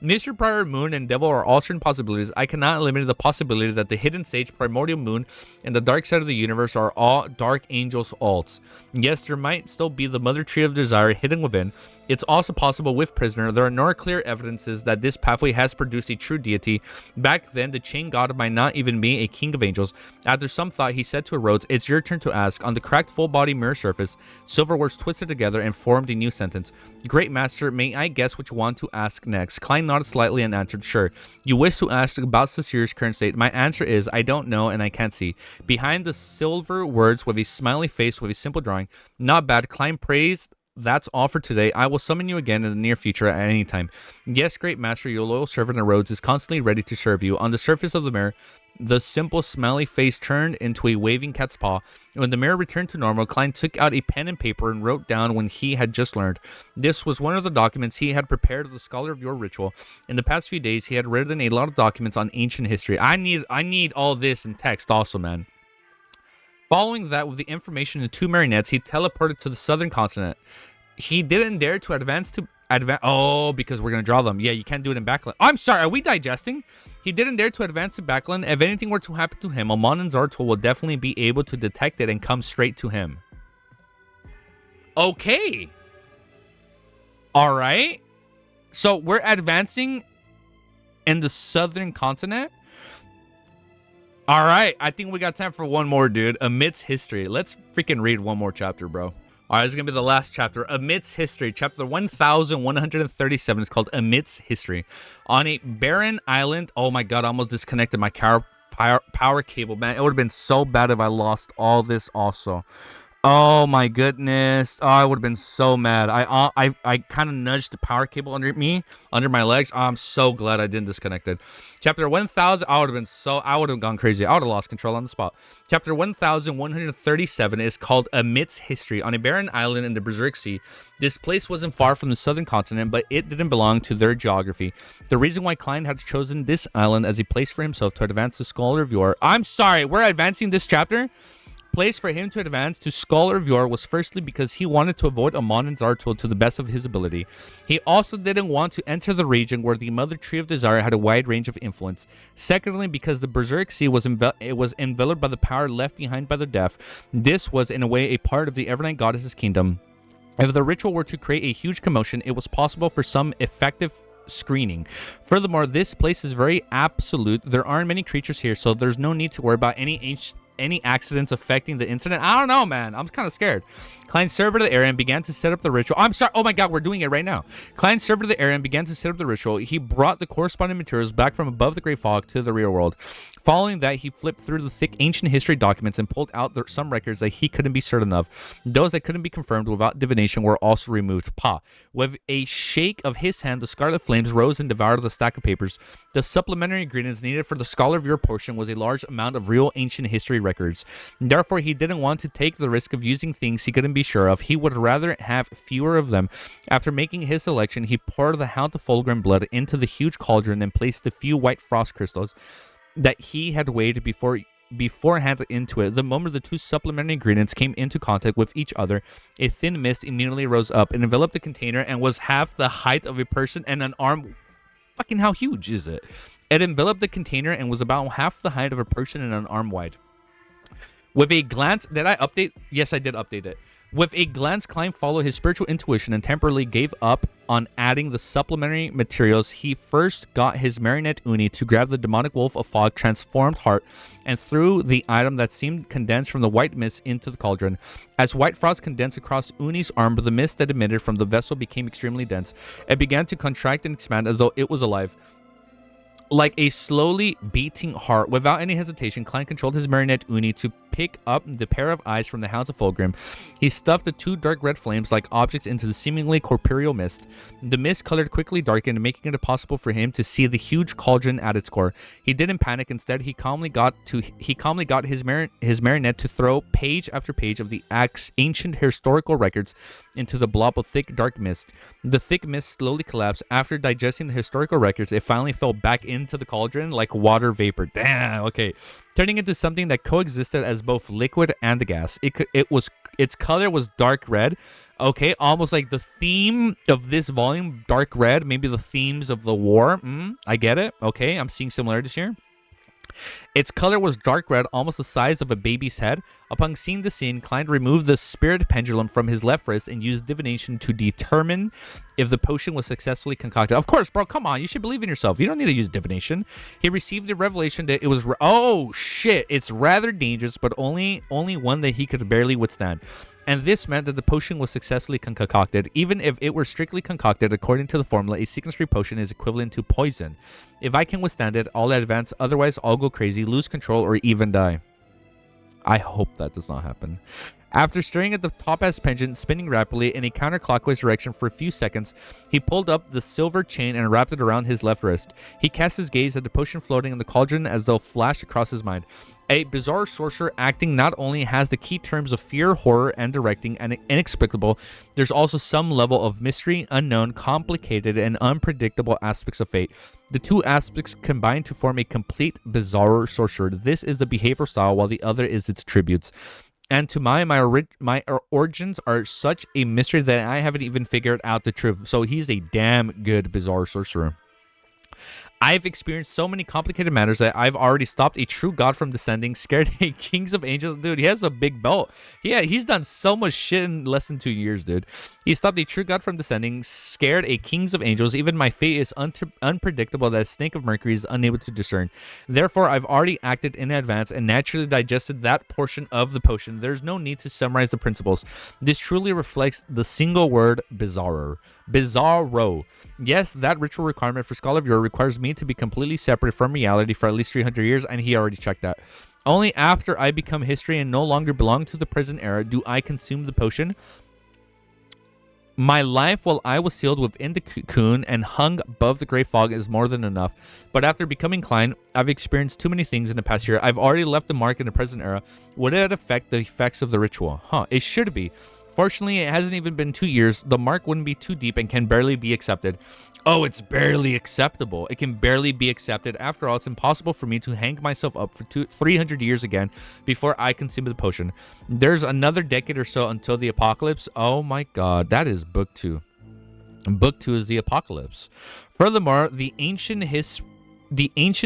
Mr. Prior, Moon, and Devil are all certain possibilities. I cannot eliminate the possibility that the hidden stage, Primordial Moon, and the Dark Side of the Universe are all Dark Angels alts. Yes, there might still be the Mother Tree of Desire hidden within. It's also possible with Prisoner. There are no clear evidences that this pathway has produced a true deity. Back then, the chain god might not even be a king of angels. After some thought, he said to Rhodes, "It's your turn to ask." On the cracked full-body mirror surface, silver words twisted together and formed a new sentence. Great Master, may I guess what you want to ask next? Klein nodded slightly and answered, "Sure. You wish to ask about Saussure's current state. My answer is, I don't know and I can't see." Behind the silver words with a smiley face with a simple drawing. Not bad. Klein praised. That's all for today. I will summon you again in the near future at any time. Yes, Great Master, your loyal servant of Rhodes is constantly ready to serve you. On the surface of the mirror, the simple smiley face turned into a waving cat's paw. When the mirror returned to normal, Klein took out a pen and paper and wrote down what he had just learned. This was one of the documents he had prepared of the Scholar of Your ritual. In the past few days, he had written a lot of documents on ancient history. I need all this in text also, man. Following that, with the information in the two marionettes, he teleported to the southern continent. He didn't dare to advance. Oh, because we're going to draw them. Yeah, you can't do it in backland. I'm sorry, are we digesting? He didn't dare to advance to backland. If anything were to happen to him, Amon and Zartul will definitely be able to detect it and come straight to him. Okay. All right. So we're advancing in the southern continent. All right, I think we got time for one more, dude. Amidst history. Let's freaking read one more chapter, bro. All right, this is going to be the last chapter. Amidst history. Chapter 1137 is called Amidst history. On a barren island. Oh my god, I almost disconnected my power cable, man. It would have been so bad if I lost all this also. Oh my goodness! Oh, I would have been so mad. I kind of nudged the power cable under my legs. Oh, I'm so glad I didn't disconnect it. Chapter 1000. I would have gone crazy. I would have lost control on the spot. Chapter 1137 is called Amidst History. On a barren island in the Berserk Sea, this place wasn't far from the southern continent, but it didn't belong to their geography. The reason why Klein had chosen this island as a place for himself to advance the Scholar of Yore. I'm sorry, we're advancing this chapter. Place for him to advance to Scholar of Yore was firstly because he wanted to avoid Amon and Zartul to the best of his ability. He also didn't want to enter the region where the Mother Tree of Desire had a wide range of influence. Secondly, because the Berserk Sea was enveloped by the power left behind by the deaf. This was in a way a part of the Evernight Goddess's kingdom. If the ritual were to create a huge commotion, it was possible for some effective screening. Furthermore, this place is very absolute. There aren't many creatures here, so there's no need to worry about any accidents affecting the incident. I don't know, man. I'm kind of scared. Klein served the area and began to set up the ritual. I'm sorry. Oh my god, we're doing it right now. Klein served the area and began to set up the ritual. He brought the corresponding materials back from above the Great Fog to the real world. Following that, he flipped through the thick ancient history documents and pulled out some records that he couldn't be certain of. Those that couldn't be confirmed without divination were also removed. With a shake of his hand, the scarlet flames rose and devoured the stack of papers. The supplementary ingredients needed for the Scholar of Your portion was a large amount of real ancient history records. Therefore, he didn't want to take the risk of using things he couldn't be sure of. He would rather have fewer of them. After making his selection, he poured the Hound of Fulgrim blood into the huge cauldron and placed the few white frost crystals that he had weighed beforehand into it. The moment the two supplementary ingredients came into contact with each other, a thin mist immediately rose up and enveloped the container and was half the height of a person and an arm. Fucking how huge is it? It enveloped the container and was about half the height of a person and an arm wide. With a glance, did I update? Yes, I did update it. With a glance, Klein followed his spiritual intuition and temporarily gave up on adding the supplementary materials. He first got his marionette Uni to grab the demonic wolf of fog transformed heart and threw the item that seemed condensed from the white mist into the cauldron. As white frost condensed across Uni's arm, the mist that emitted from the vessel became extremely dense. It began to contract and expand as though it was alive. Like a slowly beating heart, without any hesitation, Klein controlled his marionette Uni to pick up the pair of eyes from the Hounds of Fulgrim. He stuffed the two dark red flames like objects into the seemingly corporeal mist. The mist colored quickly darkened, making it impossible for him to see the huge cauldron at its core. He didn't panic. Instead, he calmly got his marionette to throw page after page of the ancient historical records into the blob of thick dark mist. The thick mist slowly collapsed. After digesting the historical records, it finally fell back into the cauldron like water vapor. Damn, okay. Turning into something that coexisted as both liquid and a gas. Its color was dark red. Okay, almost like the theme of this volume, dark red. Maybe the themes of the war. I get it. Okay, I'm seeing similarities here. Its color was dark red, almost the size of a baby's head. Upon seeing the scene, Klein removed the spirit pendulum from his left wrist and used divination to determine if the potion was successfully concocted. Of course, bro, come on. You should believe in yourself. You don't need to use divination. He received the revelation that it was... Oh, shit. It's rather dangerous, but only one that he could barely withstand. And this meant that the potion was successfully concocted. Even if it were strictly concocted according to the formula, a sickness-free potion is equivalent to poison. If I can withstand it, I'll advance. Otherwise, I'll go crazy, lose control, or even die. I hope that does not happen. After staring at the topaz pendant spinning rapidly in a counterclockwise direction for a few seconds, he pulled up the silver chain and wrapped it around his left wrist. He cast his gaze at the potion floating in the cauldron as though flashed across his mind. A bizarre sorcerer acting not only has the key terms of fear, horror, and directing, and inexplicable, there's also some level of mystery, unknown, complicated, and unpredictable aspects of fate. The two aspects combine to form a complete bizarre sorcerer. This is the behavioral style, while the other is its tributes. And to my origins are such a mystery that I haven't even figured out the truth. So he's a damn good bizarre sorcerer. I've experienced so many complicated matters that I've already stopped a true god from descending, scared a kings of angels. Dude, he has a big belt. Yeah, he's done so much shit in less than 2 years, dude. He stopped a true god from descending, scared a kings of angels. Even my fate is unpredictable that a snake of Mercury is unable to discern. Therefore, I've already acted in advance and naturally digested that portion of the potion. There's no need to summarize the principles. This truly reflects the single word bizarro. Bizarro. Yes, that ritual requirement for Scholar of Yore requires me to be completely separate from reality for at least 300 years, and he already checked that. Only after I become history and no longer belong to the present era do I consume the potion. My life while I was sealed within the cocoon and hung above the gray fog is more than enough. But after becoming Klein, I've experienced too many things in the past year. I've already left a mark in the present era. Would it affect the effects of the ritual? It should be. Fortunately, it hasn't even been 2 years. The mark wouldn't be too deep and can barely be accepted. Oh, it's barely acceptable. It can barely be accepted. After all, it's impossible for me to hang myself up for 300 years again before I consume the potion. There's another decade or so until the apocalypse. Oh my god, that is book 2. Book 2 is the apocalypse. Furthermore, the ancient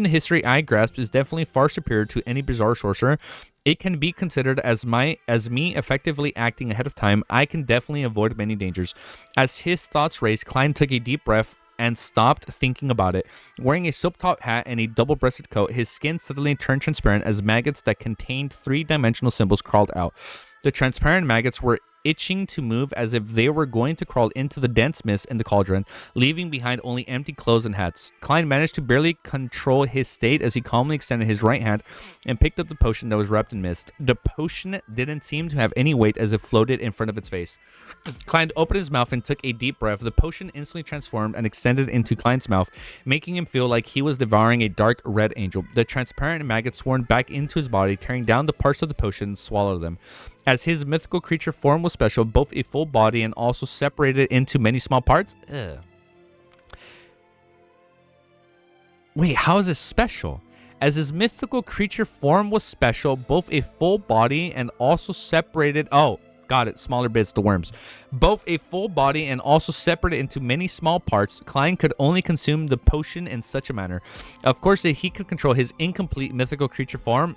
history I grasped is definitely far superior to any bizarre sorcerer. It can be considered as me effectively acting ahead of time. I can definitely avoid many dangers. As his thoughts raced, Klein took a deep breath and stopped thinking about it. Wearing a soap-top hat and a double-breasted coat, his skin suddenly turned transparent as maggots that contained three-dimensional symbols crawled out. The transparent maggots were itching to move as if they were going to crawl into the dense mist in the cauldron, leaving behind only empty clothes and hats. Klein managed to barely control his state as he calmly extended his right hand and picked up the potion that was wrapped in mist. The potion didn't seem to have any weight as it floated in front of its face. Klein opened his mouth and took a deep breath. The potion instantly transformed and extended into Klein's mouth, making him feel like he was devouring a dark red angel. The transparent maggots swarmed back into his body, tearing down the parts of the potion and swallowed them. As his mythical creature form was special, both a full body and also separated into many small parts. Wait, how is this special? As his mythical creature form was special, both a full body and also separated... Oh, got it. Smaller bits, the worms. Both a full body and also separated into many small parts, Klein could only consume the potion in such a manner. Of course, if he could control his incomplete mythical creature form...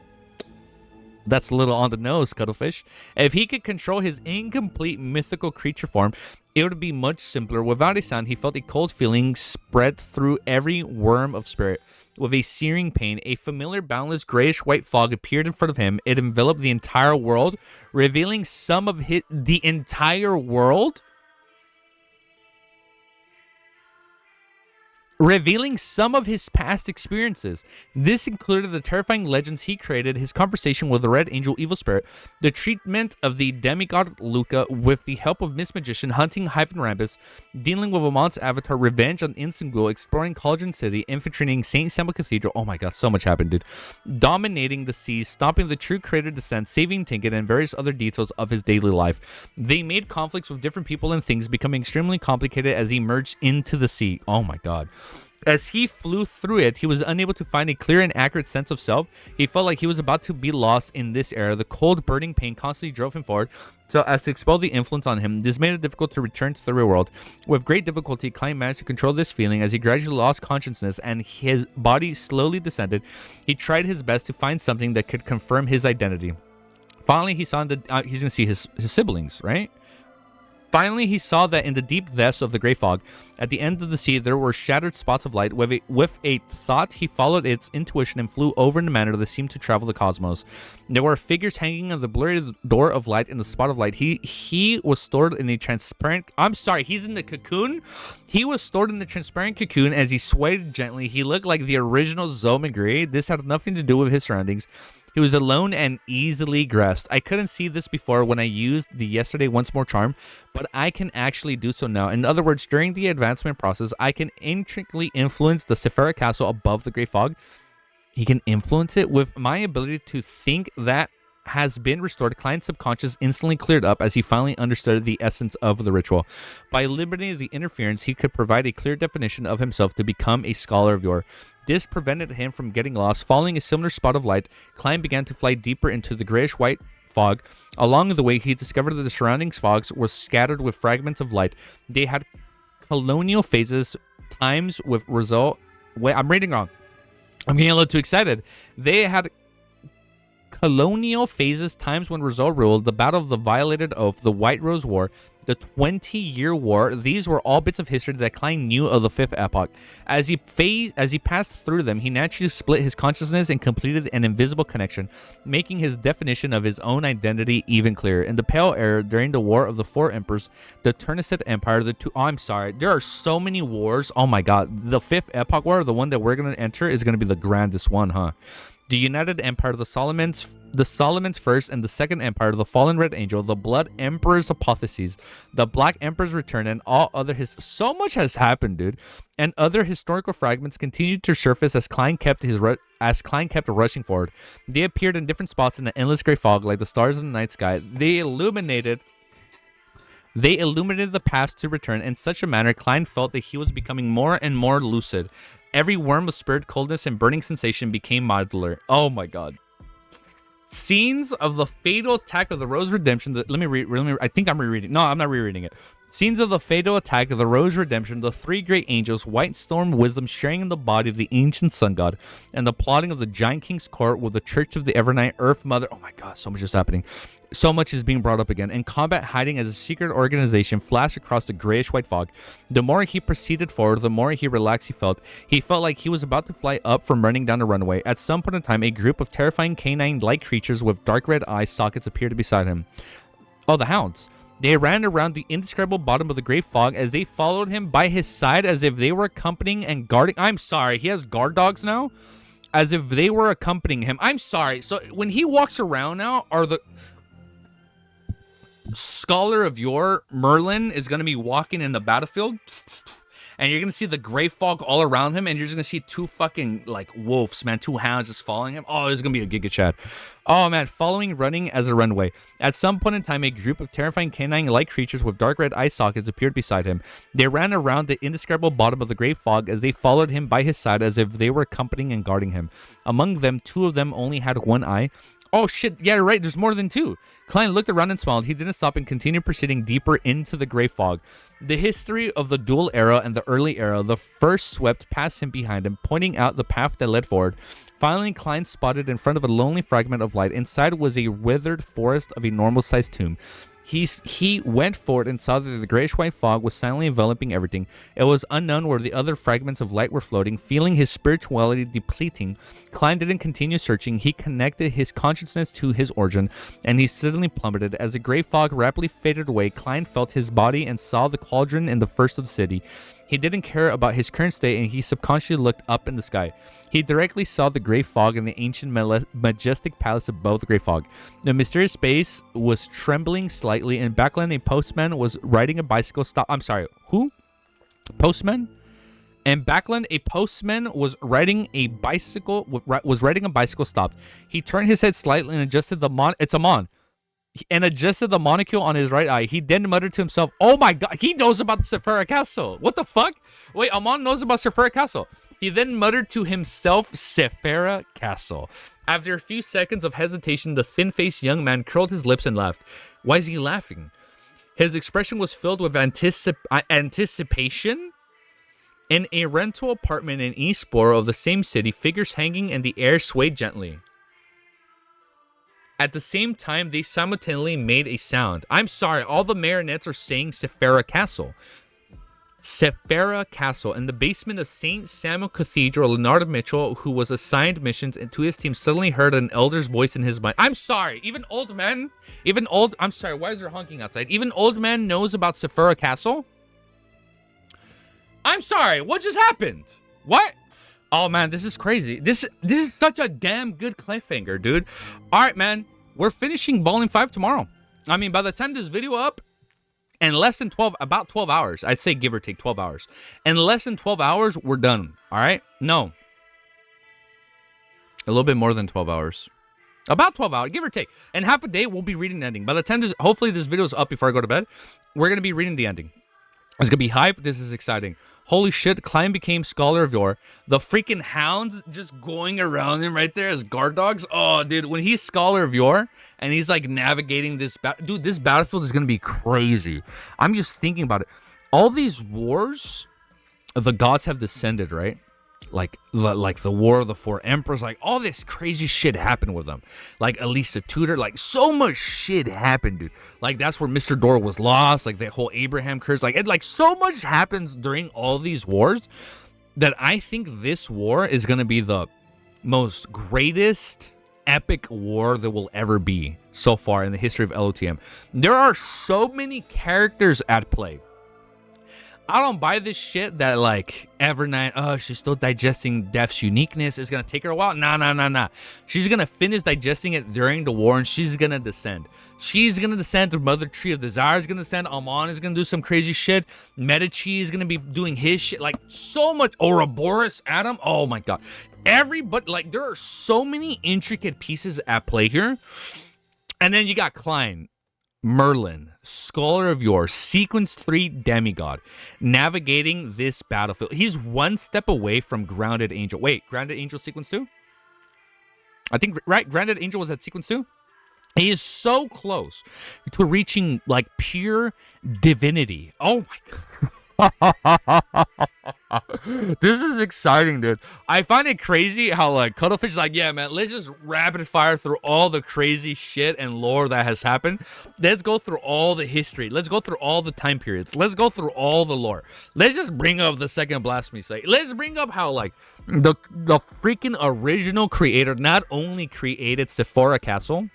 That's a little on the nose, Cuttlefish. If he could control his incomplete mythical creature form, it would be much simpler. Without a sound, he felt a cold feeling spread through every worm of spirit. With a searing pain, a familiar, boundless, grayish-white fog appeared in front of him. It enveloped the entire world, revealing some of the entire world? Revealing some of his past experiences. This included the terrifying legends he created, his conversation with the Red Angel Evil Spirit, the treatment of the demigod Luca with the help of Miss Magician, hunting Hyphen Rambus, dealing with Amont's avatar, revenge on Insengul, exploring Cauldron City, infiltrating St. Samuel Cathedral. Oh my god, so much happened, dude. Dominating the seas, stopping the True Creator descent, saving Tinket, and various other details of his daily life. They made conflicts with different people and things becoming extremely complicated as he merged into the sea. Oh my god. As he flew through it, he was unable to find a clear and accurate sense of self. He felt like he was about to be lost in this era. The cold, burning pain constantly drove him forward, so as to expel the influence on him. This made it difficult to return to the real world. With great difficulty, Klein managed to control this feeling as he gradually lost consciousness and his body slowly descended. He tried his best to find something that could confirm his identity. Finally, he saw he's gonna see his siblings, right? Finally, he saw that in the deep depths of the gray fog, at the end of the sea, there were shattered spots of light. With a thought, he followed its intuition and flew over in a manner that seemed to travel the cosmos. There were figures hanging on the blurry door of light in the spot of light. He was stored in a transparent... I'm sorry, he's in the cocoon? He was stored in the transparent cocoon as he swayed gently. He looked like the original Zomagree. This had nothing to do with his surroundings. He was alone and easily grasped. I couldn't see this before when I used the Yesterday Once More charm, but I can actually do so now. In other words, during the advancement process, I can intricately influence the Sephira Castle above the Grey Fog. He can influence it with my ability to think that has been restored. Klein's subconscious instantly cleared up as he finally understood the essence of the ritual. By eliminating the interference, he could provide a clear definition of himself to become a scholar of yore. This prevented him from getting lost. Following a similar spot of light, Klein began to fly deeper into the grayish-white fog. Along the way, he discovered that the surrounding fogs were scattered with fragments of light. They had colonial phases, times with result... Wait, I'm reading wrong. I'm getting a little too excited. They had colonial phases, times when Rizal ruled, the Battle of the Violated Oath, the White Rose War, the 20-Year War. These were all bits of history that Klein knew of the Fifth Epoch. As he passed through them, he naturally split his consciousness and completed an invisible connection, making his definition of his own identity even clearer. In the Pale Era, during the War of the Four Emperors, the Turnacid Empire, I'm sorry, there are so many wars. Oh my god, the Fifth Epoch War, the one that we're going to enter, is going to be the grandest one, huh? The United Empire, the Solomon's First and the Second Empire, the Fallen Red Angel, the Blood Emperor's Apotheoses, the Black Emperor's Return, and all other so much has happened, dude. And other historical fragments continued to surface as Klein kept rushing forward. They appeared in different spots in the endless gray fog, like the stars in the night sky. They illuminated the paths to return in such a manner Klein felt that he was becoming more and more lucid. Every worm of spirit, coldness, and burning sensation became modular. Oh my god. Scenes of the fatal attack of the Rose Redemption. Let me read. I think I'm rereading. No, I'm not rereading it. Scenes of the fatal attack of the Rose Redemption, the three great angels, White Storm Wisdom sharing in the body of the ancient sun god, and the plotting of the Giant King's court with the Church of the Evernight Earth Mother. Oh my god, so much is happening. So much is being brought up again. And combat hiding as a secret organization flashed across the grayish-white fog. The more he proceeded forward, the more he relaxed he felt. He felt like he was about to fly up from running down a runway. At some point in time, a group of terrifying canine-like creatures with dark red eye sockets appeared beside him. Oh, the hounds. They ran around the indescribable bottom of the gray fog as they followed him by his side as if they were accompanying and guarding. I'm sorry, he has guard dogs now? As if they were accompanying him. I'm sorry. So when he walks around now, are the... Scholar of Yore, Merlin, is going to be walking in the battlefield, and you're going to see the gray fog all around him, and you're just going to see two fucking, like, wolves, man, two hounds just following him. Oh, it's going to be a Giga Chat. Oh, man, running as a runway. At some point in time, a group of terrifying canine-like creatures with dark red eye sockets appeared beside him. They ran around the indescribable bottom of the gray fog as they followed him by his side as if they were accompanying and guarding him. Among them, two of them only had one eye. Oh, shit. Yeah, right. There's more than two. Klein looked around and smiled. He didn't stop and continued proceeding deeper into the gray fog. The history of the dual era and the early era, the first swept past him behind him, pointing out the path that led forward. Finally, Klein spotted in front of a lonely fragment of light. Inside was a withered forest of a normal-sized tomb. He went forward and saw that the grayish-white fog was silently enveloping everything. It was unknown where the other fragments of light were floating. Feeling his spirituality depleting, Klein didn't continue searching. He connected his consciousness to his origin, and he suddenly plummeted. As the gray fog rapidly faded away, Klein felt his body and saw the cauldron in the first of the city. He didn't care about his current state, and he subconsciously looked up in the sky. He directly saw the gray fog and the ancient majestic palace above the gray fog. The mysterious space was trembling slightly. In backland, a postman was riding a bicycle. I'm sorry, who? Postman? In backland, a postman was riding a bicycle. Stopped. He turned his head slightly and adjusted It's Amon. And adjusted the monocle on his right eye. He then muttered to himself, "Oh my god, he knows about the Sephira Castle. What the fuck? Wait, Amon knows about Sephira Castle." He then muttered to himself, "Sephira Castle." After a few seconds of hesitation, the thin-faced young man curled his lips and laughed. Why is he laughing? His expression was filled with anticipation. In a rental apartment in Eastborough of the same city, figures hanging in the air swayed gently. At the same time, they simultaneously made a sound. I'm sorry, all the marionettes are saying Sephira Castle. Sephira Castle. In the basement of St. Samuel Cathedral, Leonardo Mitchell, who was assigned missions to his team, suddenly heard an elder's voice in his mind. I'm sorry, I'm sorry, why is there honking outside? Even old man knows about Sephira Castle? I'm sorry, what just happened? What? Oh, man, this is crazy. This is such a damn good cliffhanger, dude. All right, man. We're finishing Volume 5 tomorrow. I mean, by the time this video up, in less than about 12 hours, I'd say give or take 12 hours. In less than 12 hours, we're done. All right? No. A little bit more than 12 hours. About 12 hours, give or take. And half a day, we'll be reading the ending. By the time hopefully this video is up before I go to bed, we're going to be reading the ending. It's going to be hype. This is exciting. Holy shit, Klein became Scholar of Yore. The freaking hounds just going around him right there as guard dogs. Oh, dude, when he's Scholar of Yore and he's like navigating this dude, this battlefield is going to be crazy. I'm just thinking about it. All these wars, the gods have descended, right? Like the War of the Four Emperors, like all this crazy shit happened with them. Like Elisa Tudor, like so much shit happened, dude. Like that's where Mr. Door was lost, like the whole Abraham curse, like so much happens during all these wars that I think this war is gonna be the most greatest epic war that will ever be so far in the history of LOTM. There are so many characters at play. I don't buy this shit that like every night, oh, she's still digesting death's uniqueness. It's gonna take her a while. Nah. She's gonna finish digesting it during the war, and she's gonna descend. She's gonna descend. The Mother Tree of Desire is gonna descend. Amon is gonna do some crazy shit. Medici is gonna be doing his shit. Like so much. Ouroboros, Adam. Oh my god. Everybody, like, there are so many intricate pieces at play here. And then you got Klein, Merlin, Scholar of Yore, Sequence 3 Demigod, navigating this battlefield. He's one step away from Grounded Angel. Wait, Grounded Angel Sequence 2? I think, right? Grounded Angel was at Sequence 2? He is so close to reaching, like, pure divinity. Oh, my God. This is exciting, dude. I find it crazy how like Cuttlefish is like, yeah, man, let's just rapid fire through all the crazy shit and lore that has happened. Let's go through all the history. Let's go through all the time periods. Let's go through all the lore. Let's just bring up the second blasphemy site. Let's bring up how like the freaking original creator not only created Sephora Castle,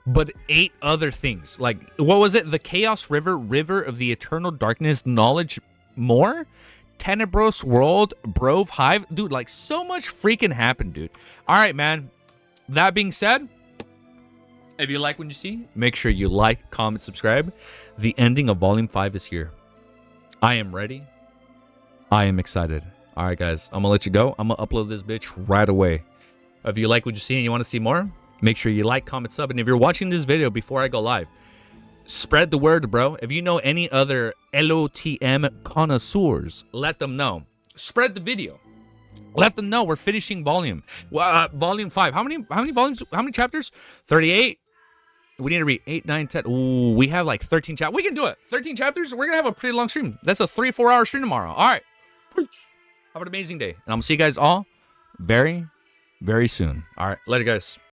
but 8 other things. Like, what was it? The Chaos River, River of the Eternal Darkness, Knowledge More, Tenebros World, Brove Hive. Dude, like, so much freaking happened, dude. All right, man. That being said, if you like what you see, make sure you like, comment, subscribe. The ending of Volume 5 is here. I am ready. I am excited. All right, guys. I'm going to let you go. I'm going to upload this bitch right away. If you like what you see and you want to see more, make sure you like, comment, sub. And if you're watching this video before I go live, spread the word, bro. If you know any other LOTM connoisseurs, let them know. Spread the video. Let them know we're finishing volume 5. How many volumes? How many chapters? 38. We need to read 8, 9, 10. Ooh, we have like 13 chapters. We can do it. 13 chapters. We're gonna have a pretty long stream. That's a 3-4 hour stream tomorrow. All right. Have an amazing day, and I'm gonna see you guys all very, very soon. All right, later, guys.